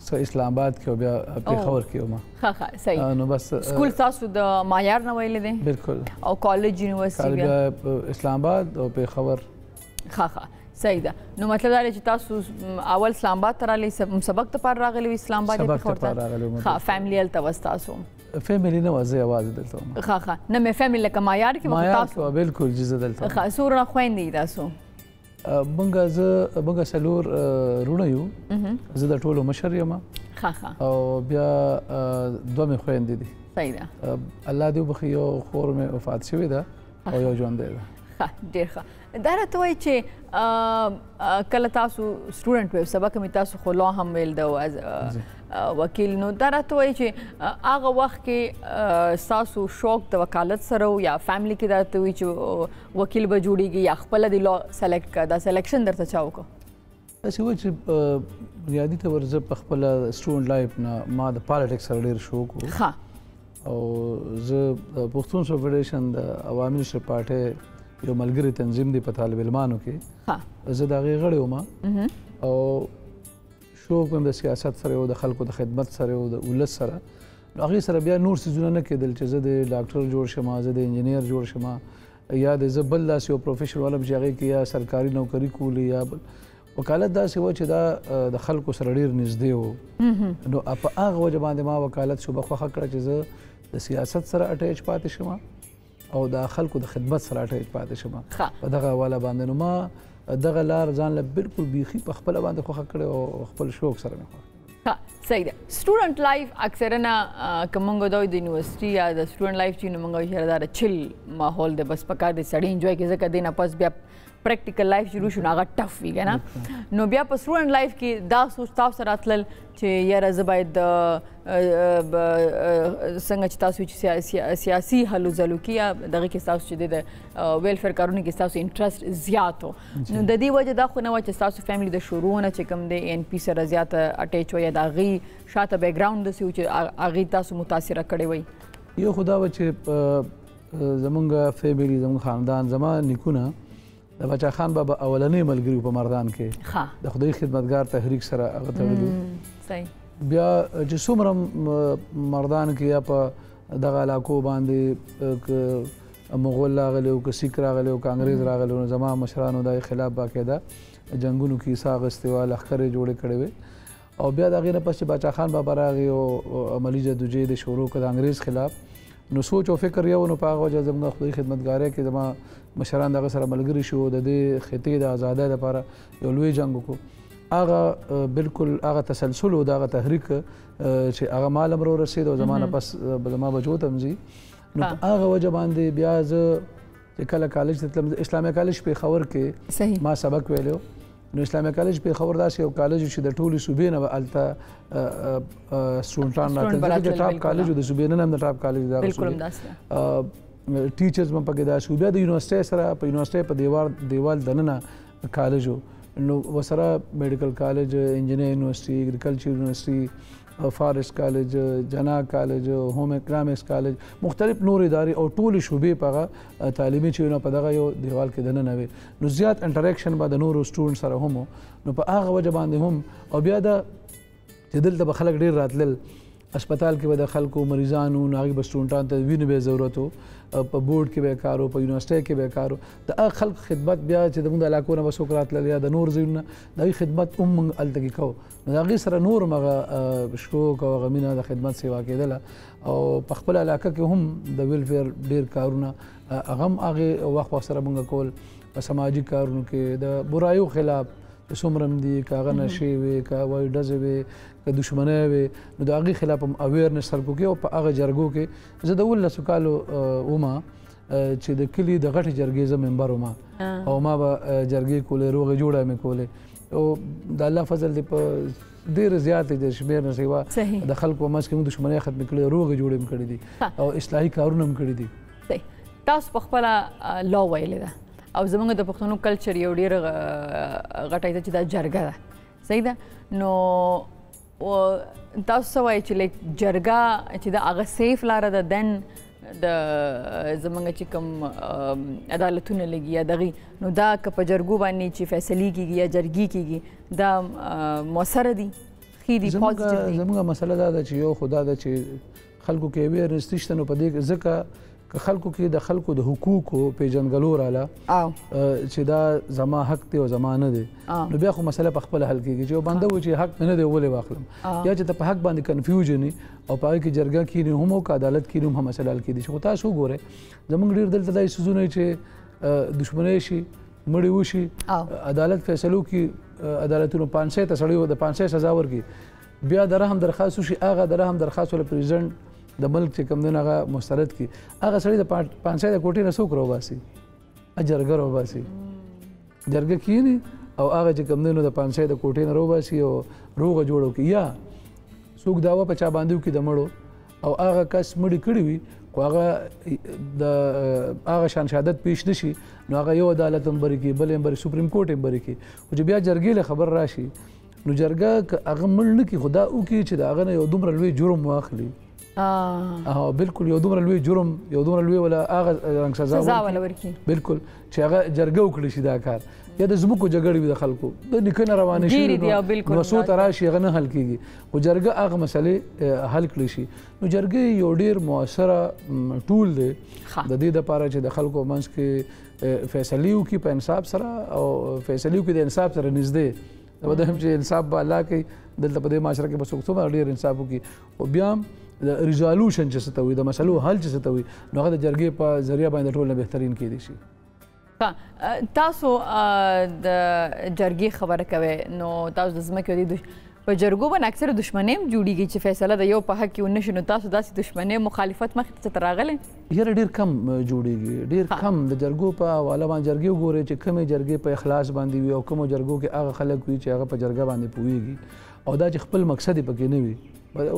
څه اسلام آباد کې او بیا پېښور کې وم ښه صحیح نو بس سکول تاسو د معیار نه ویلی دی بالکل او کالج یونیورسټي بیا اسلام آباد او پېښور ښه صحیح ده نو مطلب دا دی چې تاسو اول اسلام آباد ته راغلئ سبق دپاره راغلي وي اسلام آباد سبق دپاره راغلی وم ښه فیملی هلته وه ستاسو فیملی نه وه زه یوازې دلته وم ښه نه مې فیملی لکه معیار کې معیار کې وه بالکل چې زه دلته وم ښه څومره خویندې تاسو موږ څلور وروڼه یو زه د ټولو مشر یم او بیا دوه مې خویندې دي صحیح ده الله دې وبخي یو خور مې وفات شوې ده او یو ژوندی ده ډېر ښه دا راته وایي چې کله تاسو سټوډنټ وئ سبق مې تاسو خو لا هم ویل ده وکیل نو دا راته وایي چې هغه وخت کې ستاسو شوق د وکالت سره یا فیملی کې دا راته وایي چې وکیل به جوړیږي یا خپله د لا سلیکټ کړه دا سلیکشن درته چا وکړو؟ داسې وایي چې بنیادي طور زه په خپله سټوډنټ لایف نه ما د پالیټکس سره ډېر شوق و او زه پښتون فیډریشن د عوامي نشر پارټۍ یو ملګري تنظیم دی په طالب علمانو کې زه د هغې غړی وم او شوق مې د سیاست سره و د خلکو د خدمت سره و د ولس سره نو هغې سره بیا نور څیزونه نه کېدل چې زه د ډاکټر جوړ شم زه د انجینیر جوړ شم یا د زه بل داسې یو پروفیشن ولم چې هغې کې یا سرکاري نوکري کولی یا بل وکالت داسې وه چې دا د خلکو سره ډېر نږدې و نو په هغه وجه باندې ما وکالت شوبه خوښه کړه چې زه د سیاست سره اټیچ پاتې شم او د خلکو د خدمت سره اټیچ پاتې شم په دغه حواله باندې نو ما دغه لار ځان له بالکل بیخي په خپله باندې خوښه کړې او خپل شوق سره مې خوښه. صحیح ده. سټوډنټ لایف اکثرا که موږ دا د یونیورسټي یا د سټوډنټ لایف چې نو موږ یاره دا چل ماحول دی بس پکار دی سړی انجوای کړي ځکه دی نه پس بیا پریکټیکل لایف شروع شو نو هغه ټف وي که نه نو بیا په سټوډنټ لایف کې دا سوچ تاسو سره راتلل چې یاره زه باید څنګه چې تاسو چې سیاسي هلو ځلو کې یا دغه کې ستاسو چې د ویلفیر کارونو کې ستاسو انټرسټ زیات و نو د دې وجه دا خو نه وه چې ستاسو فیملی د شروع نه چې کوم دی ان پي سره زیاته اټیچ و یا د هغې شاته بیکګراونډ داسې و چې هغې تاسو متاثره کړی وی؟ یو خو دا وه چې زمونږ فیملی زمونږ خاندان زما نیکونه د باچا خان بابا اولنی ملګري په مردان کې د خدای خدمتګار تحریک سره هغه تړلي بیا چې څومره مردان کې یا په دغه علاقو باندې مغول راغلی او که سیک راغلی او که انګریز راغلی نو زما مشرانو د خلاف باقاعده جنګونو کې حصه اخیستې وه لښکرې جوړې کړې وې او بیا د هغې نه پس چې باچا خان بابا راغی او عملي جدوجهد یې شروع کړه د انګریز خلاف نو سوچ او فکر یو نو په هغه وجه زموږ خدای خدمتګارۍ کې زما مشران دغه سره ملګري شو د دې خطې د ازادۍ لپاره یو لوی جنګ وکړو هغه بالکل هغه تسلسل و د هغه تحریک چې هغه ما لم ورسېد او زما نه پس زما بچو ته هم ځي نو په هغه وجه باندې بیا زه چې کله کالج ته تلم اسلامي کالج پېښور کې ما سبق ویلو نو اسلامي کالج پېښور داسې یو کالج چې د ټولې صوبې نه به هلته سټوډنټان راتلل ځکه چې ټاپ کالج و د صوبې نه هم د ټاپ کالج دغه ټیچرز هم پکې داسې و بیا د یونیورسټۍ سره په یونیورسټۍ په دیوال دننه کالج و نو ورسره میډیکل کالج انجینر یونیورسټي اګریکلچر یونیورسټي فارسټ کالج جنا کالج هوم اکنامکس کالج مختلف نور ادارې او ټولې شعبې په هغه تعلیمي چې په دغه یو دیوال کې دننه وي نو زیات انټریکشن به د نورو سټوډنټ سره هم نو په هغه وجه باندې هم او بیا دا چې دلته به خلک ډېر راتلل اسپتال کې به د خلکو مریضانو نو هغې به سټوډنټانو ته وینې به ضرورت و په بورډ کې به کار و په یونیورسټۍ کې به کار و د هغه خلق خدمت بیا چې زموږ د علاقو نه به څوک راتلل یا د نور ځایونو نه د هغې خدمت هم موږ هلته کې کوو نو د هغې سره نور هم هغه شوق او هغه مینه د خدمت سیوا کېدله او په خپله علاقه کې هم د ویلفیر ډېر کارونه هغه هم هغې وخت سره موږ کول په سماجي کارونو کې د برایو خلاف چې څومره هم دي که هغه نشې وې که هوایي ډزې وې که دشمنۍ وې نو د هغې خلاف هم اویرنس خلکو کې او په هغه جرګو کې زه د 19 کالو ومه چې د کلي د غټې جرګې زه ممبر وم او ما به جرګې کولې روغې جوړه مې کولې او د الله فضل دی په ډېرې زیاتې د شمېر نه سوا د خلکو په منځ کې موږ دشمنۍ ختمې کړې روغې جوړې هم کړې دي او اصلاحي کارونه هم کړي دي. تاسو په خپله لا ویلې ده او زموږ د پښتنو کلچر یو ډېر غټه ده چې دا جرګه ده صحیح ده نو تاسو څه وایئ چې لایک جرګه چې د هغه سیف لاره ده دن د زموږ چې کوم عدالتونه لګي یا دغې نو دا که په جرګو باندې چې فیصلې کېږي یا جرګې کېږي دا مؤثره دي ښې دي پازیټیو دي؟ زموږ مسله دا ده چې یو خو دا ده چې خلکو کې اویرنس نشته نو په دې ځکه که خلکو کې د خلکو د حقوقو پیژندګلو راله چې دا زما حق دی او زما نه دی نو بیا خو مسله په خپله حل کېږي چې یو بنده و چې حق مې نه دی ولې واخلم یا چې ته په حق باندې کنفیوژن او په هغې کې جرګه کښېني هم او که عدالت کښېني هم مسله حل کېدی شي خو تاسو وګورئ زموږ ډېر دلته داسې څیزونه چې دشمنۍ شي مړې وشي عدالت فیصلو کې عدالتونو 500 ته سړی د 500 سزا ورکړي بیا د رحم درخواست وشي هغه د رحم درخواست ول پرزیدنټ د ملک چې کوم دی هغه مسترد کړي هغه سړی د 500 د کوټې نه څوک راوباسي جرګه راوباسي جرګه کښېني او هغه چې کوم دی نو د 500 د کوټې نه راوباسي او روغه جوړه وکړي یا څوک دعوه په چا باندې وکړي د مړو او هغه کس مړی کړی وي خو هغه د هغه شان شهادت پیش نشي نو هغه یو عدالت هم بری کړي بل هم بری سپریم کورټ هم بری کړي خو چې بیا جرګې له خبر راشي نو جرګه هغه مړ نه کړي خو دا وکړي چې د هغه نه یو دومره لوی جرم واخلي بالکل یو دومره لوی جرم یو دومره لوی ولا هغه رنګ سزا ورکړي بالکل چې هغه جرګه وکړي شي دا کار یا د زموږ جګړې وي د خلکو د نیکنه روانې شي نو څو ته راشي هغه نه حل کېږي خو جرګه هغه مسلې حل کړي شي نو جرګې یو ډېر مؤثره ټول دی د دې دپاره چې د خلکو منځ کې فیصلې وکړي په انصاف سره او فیصلې وکړي د انصاف سره نږدې دا به هم چې انصاف به الله کوي دلته په دې معاشره کې به څوک څومره ډېر انصاف وکړي خو بیا هم د ریزالوشن چې څه ته وي د مسلو حل چې څه ته وي نو هغه د جرګې په ذریعه باندې ټول نه بهترین کېدی شي تاسو د جرګې خبره کوئ نو تاسو د ځمکې په جرګو باندې اکثر دښمنۍ هم جوړیږي چې فیصله د یو په حق کې ونه شي نو تاسو داسې دښمنۍ مخالفت مخې ته راغلی یاره ډېر کم جوړیږي ډېر کم د جرګو په حواله باندې جرګې وګورئ چې کومې جرګې په اخلاص باندې وي او کومو جرګو کې هغه خلک وي چې هغه په جرګه باندې پوهېږي او دا چې خپل مقصد یې پکې نه وي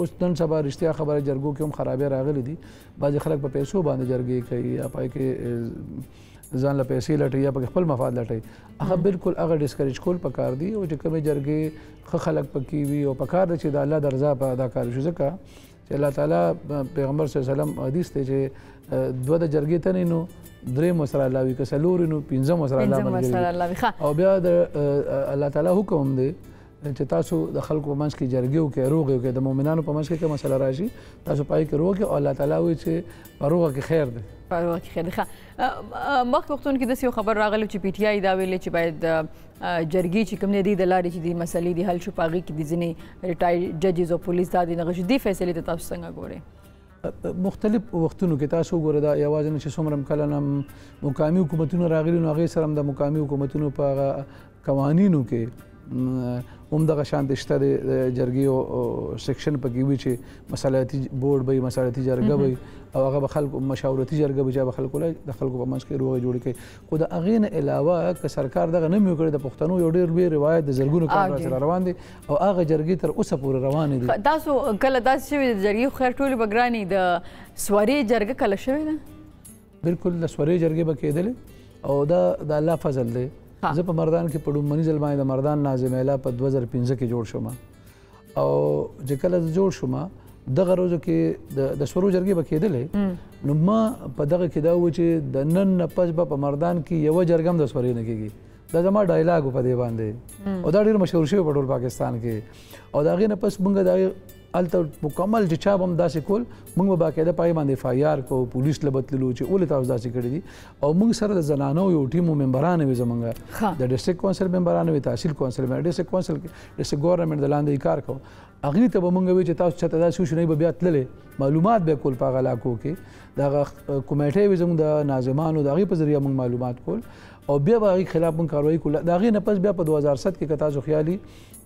اوس نن سبا رښتیا خبره جرګو کې هم خرابې راغلي دي بعضې خلک په پیسو باندې جرګې کوي یا پای کې ځان له پیسې لټوي یا پکې خپل مفاد لټوي هغه بالکل هغه ډسکریج کول پکار دي او چې کومې جرګې ښه خلک پکې وي او پکار دی چې د الله د رضا په ادا کار وشي ځکه چې الله تعالی پیغمبر صلی الله علیه وسلم حدیث دی چې دوه د جرګې ته نه نو درېم ورسره الله وي که څلور نو پنځم ورسره الله ملګري او بیا د الله تعالی حکم دی چې تاسو د خلکو په منځ کې جرګې وکړئ روغ وکړئ د مؤمنانو په منځ کې کومه مسله راشي تاسو پای کې روغ وکړئ او الله تعالی وایي چې په روغه کې خیر دی په روغه کې خیر دی مخکې وختونو کې داسې یو خبر راغلی چې پی ټي آی دا ویلې چې باید جرګې چې کوم دی د لارې چې دې مسلې دي حل شو په هغې کې د ځینې ریټایر ججز او پولیس دا دي نغه دې فیصلې ته تاسو څنګه ګورئ مختلف وختونو کې تاسو وګوره دا یوازې نه چې څومره کله نه مقامي حکومتونه راغلي نو هغې سره هم د مقامي حکومتونو په هغه قوانینو کې هم دغه شانتې شته د جرګې سیکشن پکې وي چې مصالحتي بورډ به وي مصالحتي جرګه به وي او هغه به خلکو مشاورتي جرګه به چې به خلکو له د خلکو په منځ کې روغه جوړې کوي خو د هغې نه علاوه که سرکار دغه نه وي کړی د پښتنو یو ډېر لوی روایت د زرګونو کال راسره روان دی او هغه جرګې تر اوسه پورې روانې دي تاسو کله داسې شوي د جرګې خو خیر ټولې به ګرانې د سورې جرګه کله شوې ده بالکل د سورې جرګې به کېدلې او دا د الله فضل دی زه په مردان کې په ډومبني ځل باندې د مردان ناظم اعلی په 2015 کې جوړ شوم او چې کله جوړ شوم دغه ورځو کې د سورو جرګې به کېدلې نو ما په دغه کې دا و چې د نن نه پس به په مردان کې یوه جرګه هم د سورې نه کېږي دا زما ډایلاګ و په دې باندې او دا ډېر مشهور شوی په ټول پاکستان کې او د هغې نه پس موږ د هغې هلته مکمل چې چا به هم داسې کول موږ به باقاعده په هغې باندې اف آی آر کوو پولیس له به تللو چې ولې تاسو داسې کړي دي او موږ سره د زنانو یو ټیم ممبران وي زموږ د ډسټرکټ کونسل ممبران وي تحصیل کونسل ډسټرکټ کونسل ډسټرکټ ګورنمنټ د لاندې کار کوو هغې ته به موږ وایو چې تاسو چاته داسې وشو نه به بیا تللی معلومات به کول په هغه علاقو کې د هغه کمیټې وي زموږ د ناظمانو د هغې په ذریعه موږ معلومات کول او بیا به هغې خلاف موږ کاروایي کول د هغې نه پس بیا په 2007 کې که تاسو خیالي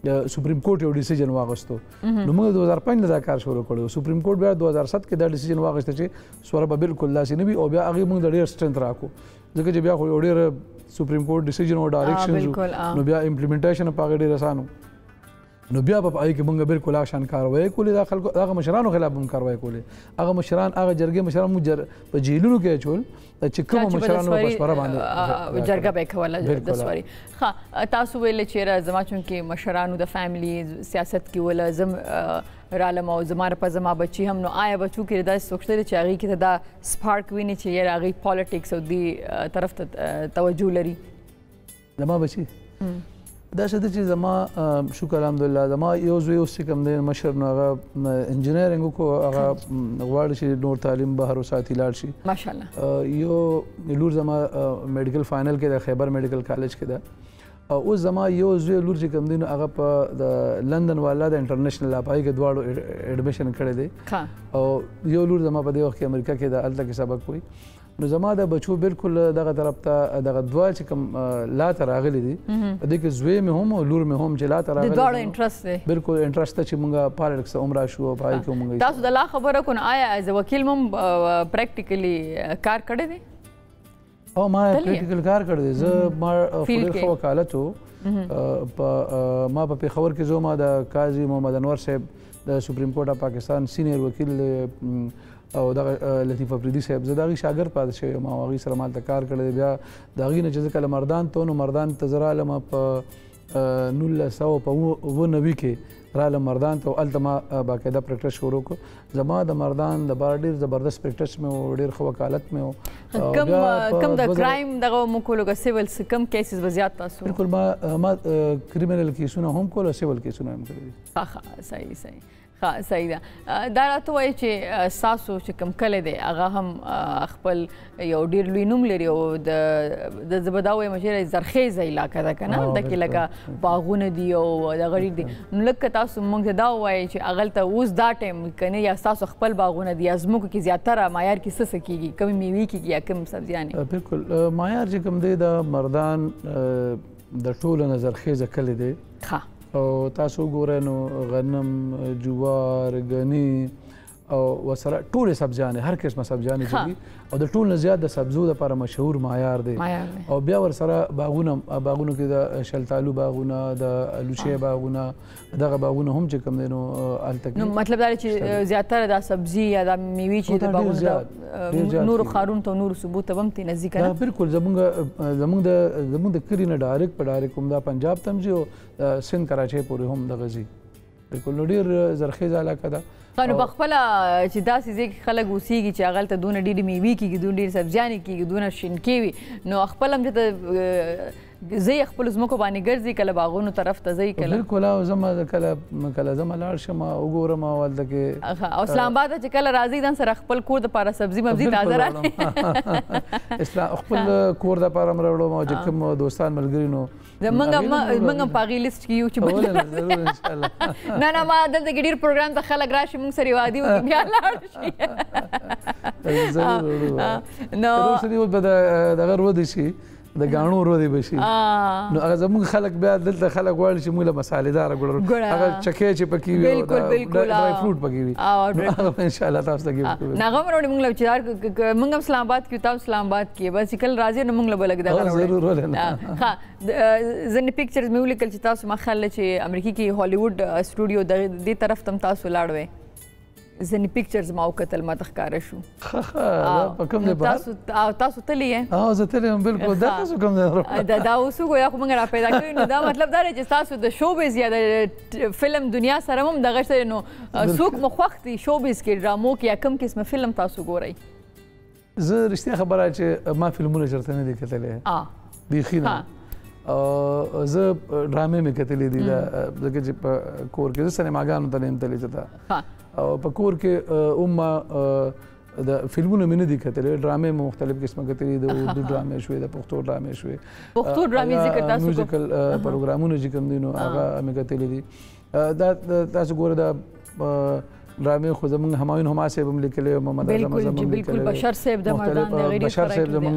سپریم کورټ یو ډیسیژن واغستو نو موږ 2005 نه دا کار شروع کړو سپریم کورټ بیا 2007 کې دا ډیسیژن واغسته چې سوره به بالکل داسې نه وي او بیا هغې موږ د ډېر سټرنث راکړو ځکه چې بیا خو یو ډېر سپریم کورټ ډیسیژن او ډایرکشنز نو بیا امپلیمنټیشن په هغې ډېر اسانو نو بیا په هغې کې موږ بالکل هغه شان کاروایي کولې دا خلکو هغه مشرانو خلاف هم کاروایي کولې هغه مشران هغه جرګې مشران موږ په جیلونو کې اچول چې کومو مشرانو په شپره باندې جرګه به یې کوله د سوري ښه تاسو ویلې چې زما چونکې مشرانو د فیملي سیاست کې وله زم رالم او زما په زما بچي هم نو آیا بچو کې داسې څوک شته چې هغې کې دا سپارک ویني چې یاره هغې پالیټکس او دې طرف ته توجه لري زما بچي دا څه ده چې زما شکر الحمدلله زما یو زوی اوس چې کوم دی مشر نو هغه انجینرینګ وکړو هغه غواړي چې نور تعلیم بهر وساتي لاړ شي ماشاءالله یو لور زما میډیکل فاینل کې د خیبر میډیکل کالج کې ده او اوس زما یو زوی لور چې کوم دی نو هغه په د لندن والا د انټرنیشنل اپای کې دواړو اډمیشن کړی دی او یو لور زما په دې وخت کې امریکا کې د هلته کې سبق کوي نو زما د بچو بالکل دغه طرف ته دغه دوا چې کوم لا ته راغلي دي په دې کې زوی مې هم او لور مې هم چې لا ته راغلي د دواړو انټرست دی بالکل انټرست ته چې موږ پالیټکس ته هم راشو او په هغې کې موږ تاسو د لا خبره کو نو آیا ایز وکیل هم پریکټیکلی کار کړی دی او ما پریکټیکل کار کړی دی زه ما ډېر ښه وکالت و ما په پېښور کې زه ما د قاضي محمد انور صاحب د سپریم کورټ اف پاکستان سینیر وکیل او دغه لطیف افریدي صاحب زه د هغې شاګرد پاتې شوی یم او هغوی سره ما هلته کار کړی دی. بیا د هغې نه چې زه کله مردان ته نو مردان ته زه رالم په 1990 کې رالم مردان ته او هلته ما باقاعده پریکټس شروع کړو. زما د مردان د بار ډېر زبردست پریکټس مې و، ډېر ښه وکالت مې و. کم د کرایم دغه مو کولو که سیول کم کیسز به زیات تاسو؟ بلکل ما کریمینل کیسونه هم کول او سیول کیسونه هم کړي دي. صحیح صحیح ده. دا راته وایي چې ستاسو چې کوم کلی دی هغه هم خپل یو ډېر لوی نوم لري او د زه به دا وایم چې زرخیزه علاقه ده که نه، همدکې لکه باغونه دي او دغه ډېر دي. نو لږ که تاسو موږ ته دا ووایئ چې هغلته اوس دا ټایم که نه یا ستاسو خپل باغونه دي یا ځمکو کې زیاتره معیار کې څه کېږي، کومې میوې کېږي یا کوم سبزیانې؟ بلکل معیار چې کوم دی د مردان د ټولو نه زرخیزه کلی دی او تاسو وګورئ نو غنم، جوار، ګني او ورسره ټولې سبزیانې، هر قسمه سبزیانې چې دي او د ټول نه زیات د سبزو دپاره مشهور معیار دی. او بیا ورسره باغونو کې د شلتالو باغونه، د الوچې باغونه، دغه باغونه هم چې کوم دی نو هلته نو مطلب دا دی چې زیاتره دا سبزي یا دا میوې چې د باغونو نورو ښارونو ته نورو صوبو ته هم ترې نزدیکه ده؟ بلکل زموږ د کلي نه ډایرکټ په ډایرکټ هم دا پنجاب ته هم ځي او سند کراچۍ پورې هم دغه ځي. بلکل نو ډېر زرخیزه علاقه ده. نو پخپله چې داسې ځای کې خلک اوسېږي چې هغلته دونه ډېرې میوې کېږي، دونه ډېرې سبزیانې کېږي، دونه شینکې وي، نو خپل هم چې ځئ خپلو ځمکو باندې ګرځئ، کله باغونو طرف ته ځئ کله؟ بلکل او زما کله زما لاړ شم وګورم او هلته کې او اسلام آباد ته چې کله راځئ ځان سره خپل کور دپاره سبزي مبزي تازه راکړئ. خپل کور دپاره هم راوړم او چې کوم دوستان ملګري نو موږ هم په هغې لیسټ کې یو چې نه ما دلته کې ډېر پروګرام ته خلک راشي موږ سره یې وعدې وکړي بیا لاړ شي. نو روسي به دغه رودې شي د ګاڼو رودې به شي نو هغه زموږ خلک بیا دلته خلک غواړي چې موږ له مسالېداره ګوړه هغه چکې چې پکې وي او ډرای فروټ پکې وي هغه انشاءالله تاسو ته ګیفټ کوو. هغه به راوړي موږ له چې موږ هم اسلام آباد کې یو، تاسو اسلام آباد کې بس چې کله راځئ نو موږ له به لږ دغه راوړئ. ضرور ولې ښه ځینې پکچرز مې ولیکل چې تاسو ما خیال دی چې امریکې کې هالیوډ سټوډیو دې طرف ته هم تاسو لاړ وئ. ځینې پکچرز ما وکتل ما ته ښکاره شو. په کوم ځای بهر تاسو تللی یې؟ زه تللی یم بلکل. دا تاسو کوم ځای دا اوس وګورئ خو موږ را پیدا کړي نو دا مطلب دا دی چې تاسو د شوبیز یا د فلم دنیا سره هم دغه شی نو څوک مو خوښ دي شوبیز کې ډرامو کې یا کوم قسمه فلم تاسو ګورئ؟ زه رښتیا خبره چې ما فلمونه چېرته نه دي کتلی بیخي نه. زه ډرامې مې کتلې دي ځکه چې په کور کې زه سینماګانو ته نه یم تللی ځکه او په کور کې هم د فلمونه مې نه دي کتلې. ډرامې مې مختلف قسمه کتلې، د اردو ډرامې شوې، د پښتو ډرامې شوې، پښتو ډرامې ذکر تاسو میوزیکل پروګرامونه چې کوم دي نو هغه مې کتلې دي. دا تاسو ګوره دا ډرامې خو زموږ همایون هما صاحب هم لیکلی وو، محمد اعظم اعظم هم لیکلی وو، بشر صاحب د مردان د غیري بشر صاحب زموږ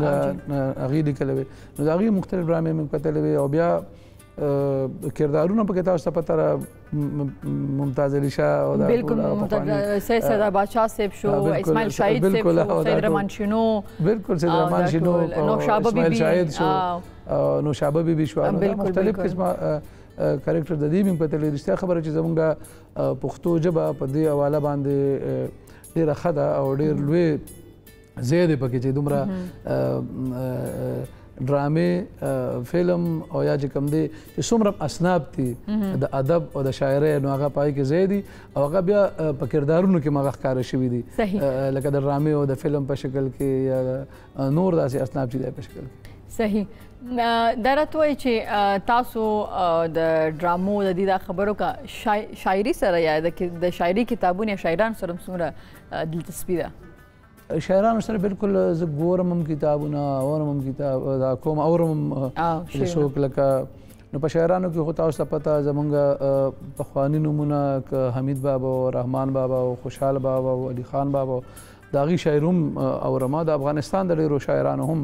هغې لیکلی وې نو د هغې مختلف ډرامې مې کتلې وې. او بیا کردارونه پکې تاسو ته پته را ممتاز علی شاه او دا بالکل سید صدر بادشاه صاحب شو، اسماعیل شاهید صاحب شو، سید رحمان شنو، بالکل سید رحمان شنو، اسماعیل شاهید شو، نوشابه بیبي شو، مختلف قسمه کریکټر د دې مې کتلې. رښتیا خبره چې زموږ پښتو ژبه په دې حواله باندې ډېره ښه ده او ډېر لوی ځای دی پکې چې دومره ډرامې فلم او یا چې کوم دی چې څومره اسناب دي د ادب او د شاعرۍ نو هغه پای کې ځای دي او هغه بیا په کردارونو کې هغه ښکاره شوي دي لکه د ډرامې او د فلم په شکل کې یا نور داسې اسناب چې دی په شکل کې. صحیح. دا راته وایي چې تاسو د ډرامو د دې دا خبرو کا شاعري سره یا د شاعري کتابونو یا شاعرانو سره څومره دلچسپي ده؟ شاعرانو سره بالکل زه ګورم هم کتابونه، اورم هم کتاب دا کوم اورم شوق لکه نو په شاعرانو کې خو تاسو ته پته زموږ پخواني نومونه که حمید بابا او رحمان بابا او خوشحال بابا او علي خان بابا د هغې شاعر هم اورم. د افغانستان د ډېرو شاعرانو هم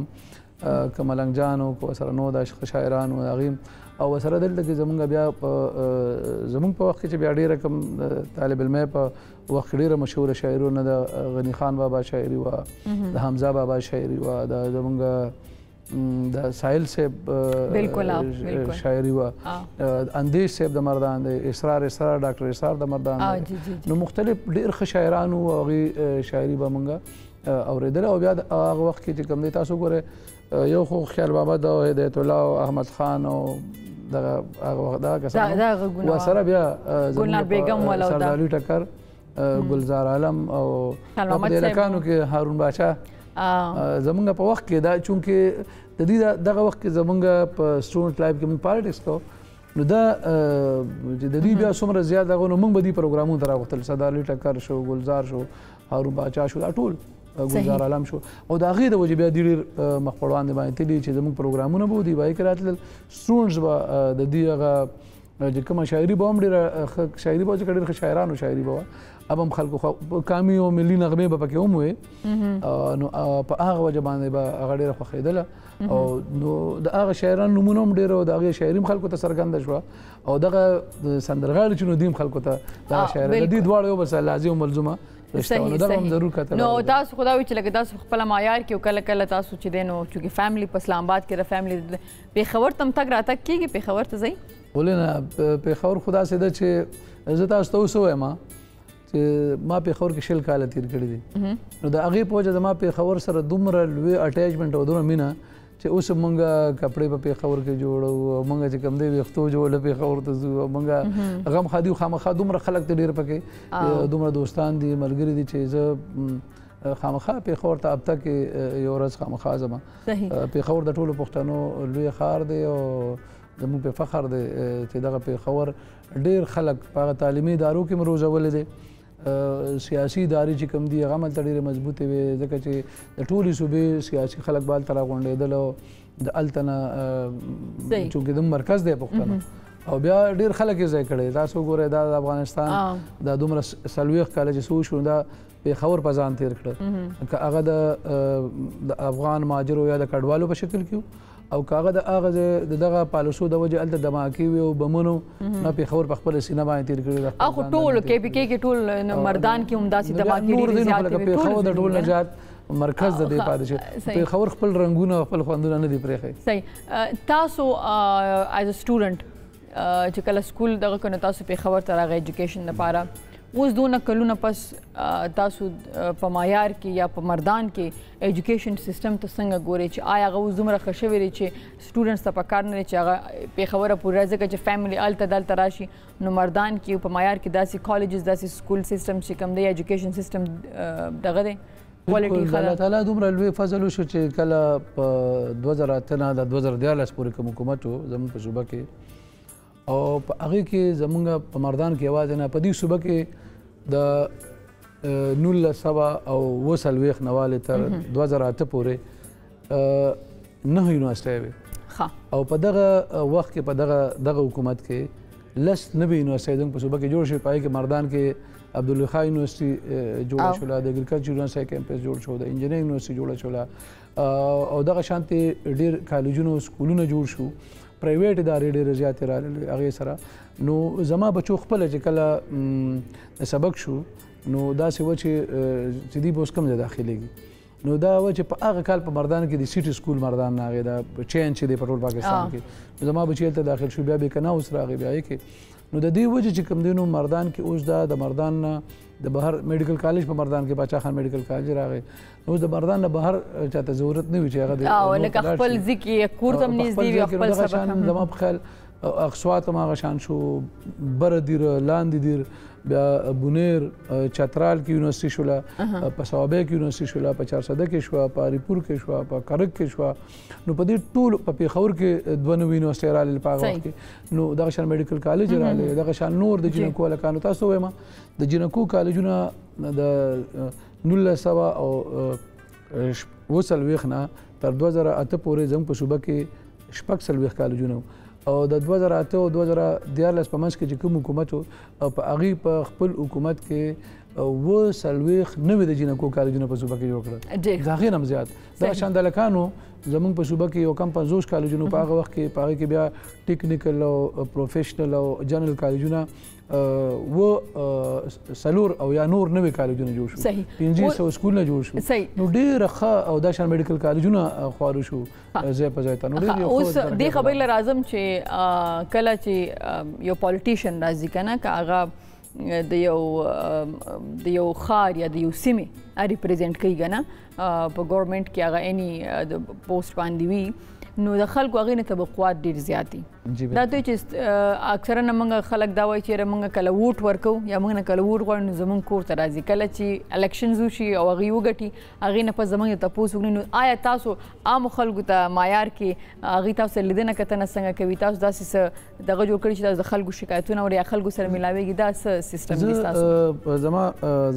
که ملنګ جان او که ورسره نو د شاعرانو هغې او ورسره دلته کې زموږ بیا زموږ په وخت کې چې بیا ډېره کم طالب علمۍ په وخت کې ډېره مشهوره شاعرونه د غني خان بابا شاعري وه، د حمزه بابا شاعري وه، د زموږ د ساحل صاحب شاعري وه اندیش صاحب د مردان دی اسرار ډاکټر اسرار د مردان دی نو مختلف ډېر ښه شاعران وو هغوی شاعري به مونږ اورېدله او بیا هغه وخت کې چې کوم دی تاسو ګورئ یو خو خیال محمد او هدایت الله او احمد خان او دغه هغه وخت دغه کسان ورسره بیا سرداري ټکر ګلزار عالم او په دې لکانو کې هارون باچا زمونږ په وخت کې دا چونکې د دې دغه وخت کې زمونږ په سټوډنټ لایف کې موږ پالیټکس کوو نو دا چې د دې بیا څومره زیات هغه نو موږ به دې پروګرامونو ته راغوښتل سردار علي ټکر شو ګلزار شو هارون باچا شو دا ټول ګلزار عالم شو او د هغې د وجې بیا ډېر مخپړوان دي باندې تللي چې زموږ پروګرامونه به و دي باندې کې راتلل سټوډنټس به د دې هغه چې کومه شاعري به هم ډېره ښه شاعري به ځکه ډېر ښه شاعرانو شاعري به وه اب هم خلکو قامي او ملي نغمې به پکې هم وې نو په هغه وجه باندې به هغه ډېره خوښېدله او نو د هغه شاعرانو نومونه هم ډېر او د هغې شاعري هم خلکو ته څرګنده شوه او دغه سندرغاړي چې نو دي هم خلکو ته دغه شاعري د دې دواړو یو بل سره لازم او ملزومه رشته نو دغه هم ضرور کتل نو تاسو خو دا وایي چې لکه تاسو خپله معیار کې او کله کله تاسو چې دی نو چونکې فیملی په اسلام آباد کې د فیملی پېښور ته هم تګ راتګ کېږي پېښور ته ځئ ولې نه پېښور خو داسې ده چې زه تاسو ته اوس ووایم چې ما پېښور کې 20 کاله تېر کړي دي نو د هغې په وجه زما پېښور سره دومره لوی اټیچمنټ او دومره مینه چې اوس مونږ کپړې په پېښور کې جوړو او مونږ چې کوم دی ویښتو جوړله پېښور ته ځو او مونږ غم خادي خامخا دومره خلک ته ډېر پکې دومره دوستان دي ملګري دي چې زه خامخا پېښور ته هفته کې یو ورځ خامخا ځم پېښور د ټولو پښتنو لوی ښار دی او زموږ په فخر دی چې دغه پېښور ډېر خلک په هغه تعلیمي ادارو کې مې روزولي دي سیاسي ادارې چې کوم دي هغه هملته ډېرې مضبوطې وې ځکه چې د ټولې صوبې سیاسي خلک به هلته راغونډېدل او د هلته نه چونکې د مرکز دی پښتنو او بیا ډېر خلک یې ځای کړی تاسو وګورئ دا د افغانستان دا دومره 40 کاله چې څه وشو دا پېښور په ځان تېر کړه که هغه د افغان مهاجرو یا د کډوالو په شکل کې او که هغه د هغه دغه پالوسو د وجې هلته دماکې وي او بمونو نه پېښور په خپله سینه باندې تېر کړي او خو ټول KPK کې ټول مردان کې هم داسې دماکې ډېرې زیاتې وي پېښور د ټول نه زیات مرکز د دې پاتې شي پېښور خپل رنګونه خپل خوندونه نه دي پرېښی صحیح تاسو ایز ا سټوډنټ چې کله سکول دغه کنه تاسو پېښور ته راغی ایجوکیشن لپاره اوس دونه کلونه پس تاسو په معیار کې یا په مردان کې ایجوکیشن سیستم ته څنګه ګورئ چې آیا هغه اوس دومره ښه شوی دی چې سټوډنټس ته پکار نه دی چې هغه پېښوره پورې راځي ځکه چې فیملی هلته دلته راشي نو مردان کې په معیار کې داسې کالجز داسې سکول سیستم چې کوم دی ایجوکیشن سیستم دغه دی کوالټي ښه الله تعالی دومره لوی فضل وشو چې کله په 2008 نه د 2014 پورې کوم حکومت و زموږ په صوبه کې او په هغې کې زمونږ په مردان کې یوازې نه په دې صوبه کې د 1940 نه والې تر 2008 پورې 9 یونیورسټۍ وې او په دغه وخت کې په دغه حکومت کې 10 نوې یونیورسټۍ زموږ په صوبه کې جوړ شوې په هغې کې مردان کې عبدالله خان یونیورسټي جوړه شوله د اګریکلچر یونیورسټي کیمپس جوړ شو د انجینرینګ یونیورسټي جوړه شوله او دغه شانتې ډېر کالجونه سکولونه جوړ شو پرایویټ ادارې ډېرې زیاتې راغلې هغې سره نو زما بچو خپله چې کله سبق شو نو داسې وه چې دوی به اوس کوم ځای داخلېږي نو دا وه چې په هغه کال په مردان کې د سیټي سکول مردان نه هغې دا چین چې دی په ټول پاکستان کې نو زما بچي هلته داخل شو بیا بیکنه اوس راغی بیا یې کې نو د دې وجې چې کوم دی نو مردان کې اوس دا د مردان نه د بهر میډیکل کالج په مردان کې باچا خان میډیکل کالج راغی نو د مردان نه بهر چاته ضرورت نه وي چې هغه د لکه خپل ځای کې کور ته هم نږدې وي خپل سبق هم زما په خیال اقصوات هم هغه شان شو بره دیر لاندې دیر بیا بونیر چترال کې یونیورسټي شوله په صوابۍ کې یونیورسټي شوله په چارسده کې شوه په اریپور کې شوه په کرک کې شوه نو په دې ټول په پېښور کې 2 نوې یونیورسټۍ راغلې په هغه وخت کې نو دغه شان میډیکل کالج راغلی دغه شان نور د جینکو هلکانو تاسو ووایم د جینکو کالجونه د 1940 نه تر 2008 پورې زموږ په صوبه کې 40 کالجونه او د 2008 او 2014 په منځ کې چې کوم حکومت و په هغې په خپل حکومت کې و څلوېښت نوي د جینکو کالجونه په صوبه کې جوړ کړل د هغې نه هم زیات دغه شان د هلکانو زموږ په صوبه کې یو کم 50 کالجونو په هغه وخت کې په هغې کې بیا ټیکنیکل او پروفیشنل او جنرال کالجونه و سلور او یا نور نوي کالجونه جوړ شو 500 سکولونه جوړ شو نو ډېره ښه او دا شان میډیکل کالجونه خوارو شو ځای په ځای ته نو ډېر اوس دې خبرې له راځم چې کله چې یو پالیټیشن راځي که نه که هغه د یو ښار یا د یو سیمې ریپرزینټ کوي که نه په ګورنمنټ کې هغه اني د پوسټ باندې وي نو د خلکو هغې نه توقعات ډېر زیات دي دا دوی چې اکثرا موږ خلک دا وایي چې موږ کله ووټ ورکوو یا موږ نه کله ووټ غواړو نو زموږ کور ته راځي کله چې الیکشنز وشي او هغوی وګټي هغې نه پس زموږ د تپوس وکړي نو آیا تاسو عامو خلکو ته معیار کې هغوی تاسو لیدنه کتنه څنګه کوي تاسو داسې څه دغه جوړ کړي چې تاسو د خلکو شکایتونه اورئ یا خلکو سره میلاویږي دا څه سیسټم دی ستاسو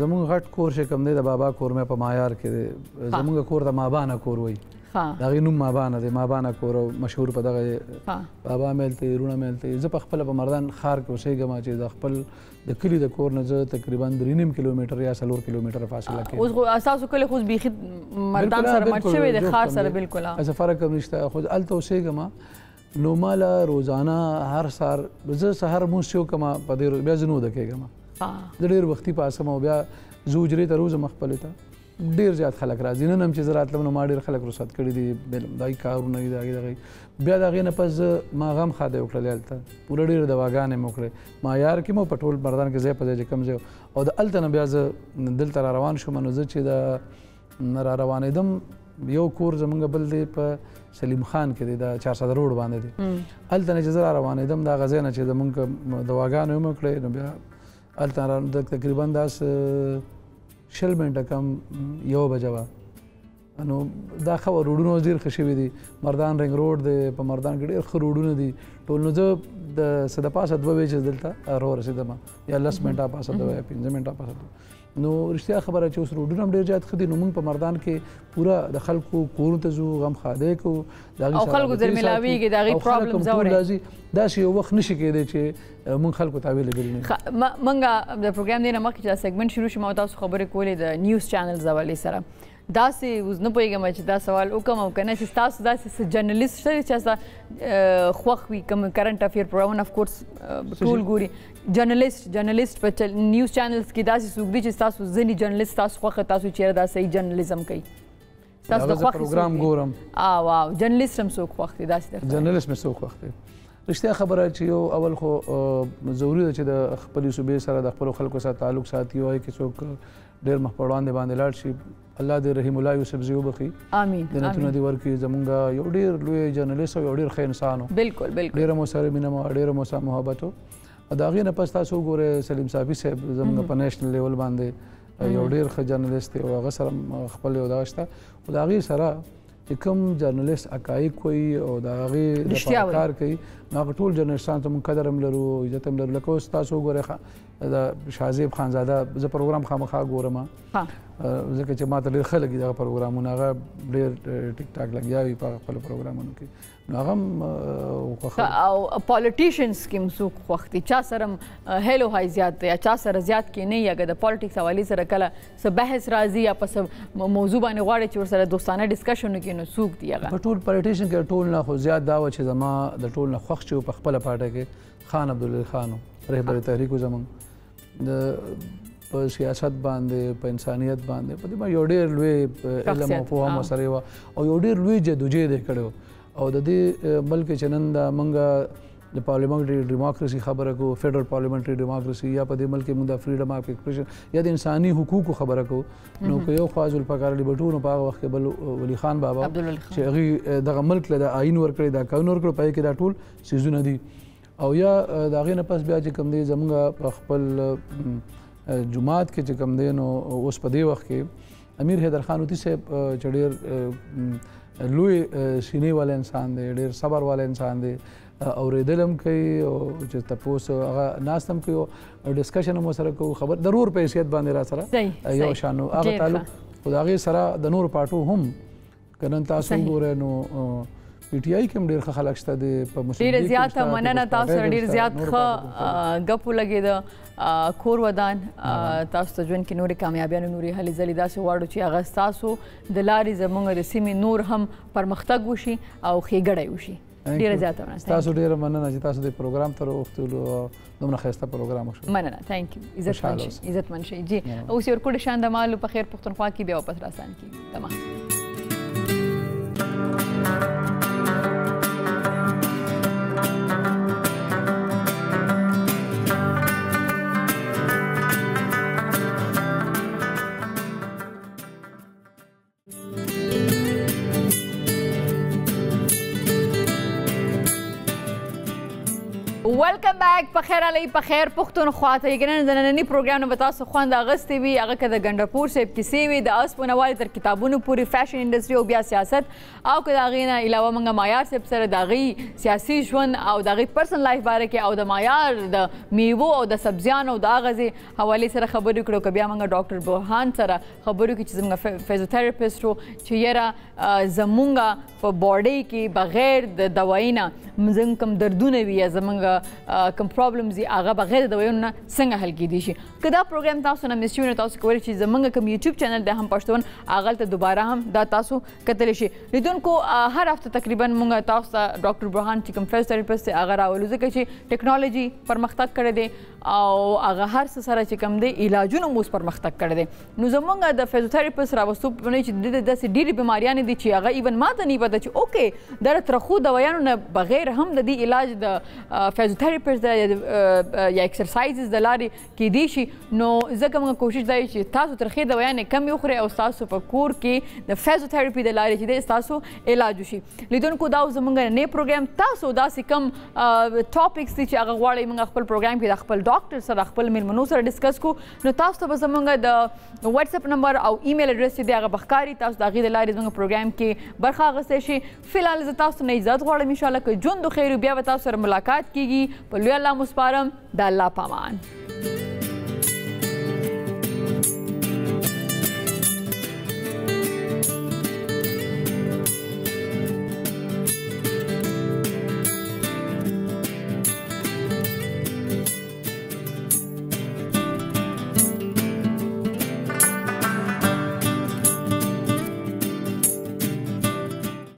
زموږ غټ کور چې کوم دی د بابا کور مې په معیار کې دی زموږ کور ته مابانه کور وایي د هغې نوم مابانه دی مابانه کور مشهور په دغه بابا میل ته رونه میل ته زه په خپله په مردان ښار کې اوسېږم چې د خپل د کلي د کور نه زه تقریبا 3.5 کیلومتر یا 4 کیلومتر فاصله کې اوس ستاسو کلی خو بیخي مردان سره مټ شوی دی ښار سره بالکل څه فرق هم نشته خو هلته اوسېږم نو ماله روزانه هر سهار زه سهار مونځ چې وکړم په دې بیا زه نوده کېږم زه ډېر وختي پاسم او بیا زه حجرې ته روزم خپلې ته ډېر زیات خلک راځي نن هم چې زه راتلم نو ما ډېر خلک رخصت کړي دي دغې کارونه دي د هغې دغې بیا د هغې نه پس زه ما غم خاده وکړلې هلته پوره ډېرې دواګانې مې وکړې معیار کې مو په ټول مردان کې ځای په ځای چې کوم ځای او د هلته نه بیا زه دلته را روان شوم نو زه چې د را روانېدم یو کور زمونږ بل دی په سلیم خان کې دی د 400 روډ باندې دی هلته نه چې زه را روانېدم د هغه ځای نه چې زمونږ دواګانې هم وکړې نو بیا هلته تقریبا داس 20 منټه کم 1 بجه وه نو دا ښه وه روډونه اوس ډېر ښه شوي دي مردان رنګ روډ دی په مردان کې ډېر ښه روډونه دي ټول نو زه د څه د پاسه 2 بجې دلته راورسېدم یا 10 منټه پاسه 2 یا 15 منټه پاسه نو رښتیا خبره چې اوس روډونه هم ډېر زیات ښه دي نو موږ په مردان کې پوره د خلکو کورونو ته ځو غم خادی کوو او خلکو سره میلاویږي د هغې پرابلمز اورئ داسې یو وخت نشي کېدی چې موږ خلکو ته اویلیبل نه موږ د پروګرام دی نه مخکې چې دا سیګمنټ شروع شي ما تاسو خبرې کولې د نیوز چینلز حوالې سره داسې اوس نه پوهېږم چې دا سوال وکړم او که نه چې ستاسو داسې څه جرنلیست شته چې ستا خوښ وي کوم کرنټ افیر پروګرامونه افکورس ټول ګوري جرنلیست په نیوز چینلز کې داسې څوک دي چې ستاسو ځینې جرنلیست ستاسو خوښه تاسو چېرې دا صحیح جرنلیزم کوي ستاسو د خوښې پروګرام ګورم واو جرنلیست هم څوک خوښ دی داسې جرنلیست مې څوک خوښ دی رښتیا خبره چې یو اول خو ضروري ده چې د خپلې صوبې سره د خپلو خلکو سره تعلق ساتي وایي کې څوک ډېر مخ په وړاندې باندې لاړ شي الله دې رحیم الله یوسف زی وبخي امین جنتونه دې ورکړي زمونږ یو ډېر لوی جرنلیست او یو ډېر ښه انسان و بالکل ډېره مو سره مینه وه ډېره مو سره محبت و د هغې نه پس تاسو وګورئ سلیم صافي صاحب زمونږ په نیشنل لیول باندې یو ډېر ښه جرنلیست دی او هغه سره خپل یو دغه شته خو د هغې سره چې کوم جرنلیست حقایق کوي او د هغې لپاره کار کوي نو هغه ټول جرنلیستانو ته موږ قدر هم لرو عزت هم لرو لکه اوس تاسو وګورئ د شاهزیب خانزاده زه پروګرام خامخا ګورم ځکه چې ما ته ډېر ښه لګي دغه پروګرامونه هغه ډېر ټیک ټاک لګیا وي په خپلو پروګرامونو کې نو هغه هم او پالیټیشنز کې هم څوک خوښ دي چا سره هیلو های زیات دی یا چا سره زیات کې نه یا د پالیټکس حوالې سره کله څه بحث راځي یا په څه موضوع باندې غواړي چې ورسره دوستانه ډسکشن وکړي نو څوک دي هغه په ټول پالیټیشن کې ټول نه خو زیات دا و چې زما د ټول نه خوښ چې په خپله پارټۍ کې خان عبدالله خان رهبر تحریک زموږ په سیاست باندې په انسانیت باندې په دې باندې یو ډېر لوی علم او پوهه مو سره وه او یو ډېر لوی جدوجهد یې کړی و او د دې ملک چې نن د موږ د پارلیمنټري ډیموکراسي خبره کوو فیډرل پارلیمنټري ډیموکراسي یا په دې ملک کې موږ د فریډم اف ایکسپریشن یا د انساني حقوقو خبره کوو نو که یو خوا ذوالفقار علي بټو نو په هغه وخت کې بل ولی خان بابا چې هغوی دغه ملک له د آیین ورکړی دا قانون ورکړی په هغې کې دا ټول څیزونه دي او یا د هغې نه پس بیا چې کوم دی زموږ په خپل جماعت کې چې کوم دی نو اوس په دې وخت کې امیر حیدر خان اوتي صاحب چې ډېر لوی سینې والا انسان دی ډېر صبر والا انسان دی اورېدل هم کوي او چې تپوس هغه ناست هم کوي او ډسکشن هم ورسره کوو خبر د رور په حیثیت باندې را سره یو شان هغه تعلق خو د هغې سره د نورو پارټو هم که نن تاسو وګورئ نو پی ټی آی کې هم ډېر ښه خلک شته دی په مسلم ډېره زیاته مننه تاسو سره ډېر زیات ښه ګپ ولګېده کور ودان تاسو ته ژوند کې نورې کامیابیانو نورې هلې ځلې داسې غواړو چې هغه ستاسو د لارې زموږ د سیمې نور هم پرمختګ وشي او ښېګړی وشي ډیره زیاته مننه تاسو ډیره مننه چې تاسو د پروګرام ته راوختلو دومره ښایسته پروګرام وشو مننه ثانک یو عزت من شي جی اوس یو ورکوټ شان د مالو په خیر پښتونخوا کې بیا واپس راسان کی تمام ویلکم بیک په خیر علی په خیر پښتونخوا ته یقینا د ننني پروګرام نه به تاسو خوند اغستې وي هغه که د ګنډپور صاحب کیسې وي د اسپونوالي تر کتابونو پورې فیشن انډسټري او بیا سیاست او که د هغې نه علاوه موږ مایار صاحب سره د هغې سیاسي ژوند او د هغې پرسنل لایف باره کې او د مایار د میوو او د سبزیانو او د هغه حوالې سره خبرې کړو که بیا موږ ډاکټر برهان سره خبرې کړو چې زموږ فیزیوتراپسټ و چې یاره زموږ په باډۍ کې بغیر د دوایي نه زموږ کوم دردونه وي یا زموږ کوم پرابلمز دي هغه بغیر د دوایونو نه څنګه حل کیدی شي که دا پروګرام تاسو نه مس شوی نو تاسو کولی شئ زموږ کوم یوټیوب چینل دی هم پښتون هغلته دوباره هم دا تاسو کتلی شئ لیدونکو هر هفته تقریبا موږ تاسو ته ډاکټر برهان چې کوم فیزیوتراپسټ دی هغه راولو ځکه چې ټیکنالوژي پرمختګ کړی دی او هغه هر څه سره چې کوم دی علاجونه مو اوس پرمختګ کړی دی نو زموږ د فیزیوتراپسټ راوستو په نه چې د داسې ډېرې بیماریانې دي چې هغه ایون ما ته نه پته چې اوکې د ترخو دوایانو نه بغیر هم د دې علاج د فیزیوتراپسټ یا ایکسرسایزز د لارې کیدی شي نو ځکه موږ کوشش دی چې تاسو ترخې دوایانې کم وخورئ او ستاسو په کور کې د فیزیوتراپي د لارې چې دی ستاسو علاج وشي لیدونکو دا زموږ نننی پروګرام تاسو داسې کم ټاپکس دي چې هغه غواړئ موږ خپل پروګرام کې د خپل ډاکټر سره خپل میلمنو سره ډسکس کړو نو تاسو ته به زموږ د واتساپ نمبر او ایمیل اډرس چې دی هغه به ښکاري تاسو د هغې د لارې زموږ پروګرام کې برخه اخیستی شي فلحال زه تاسو نه اجازت غواړم انشاءالله که ژوند خیر بیا به تاسو سره ملاقات کیږي په لوی الله مو سپارم د الله پامان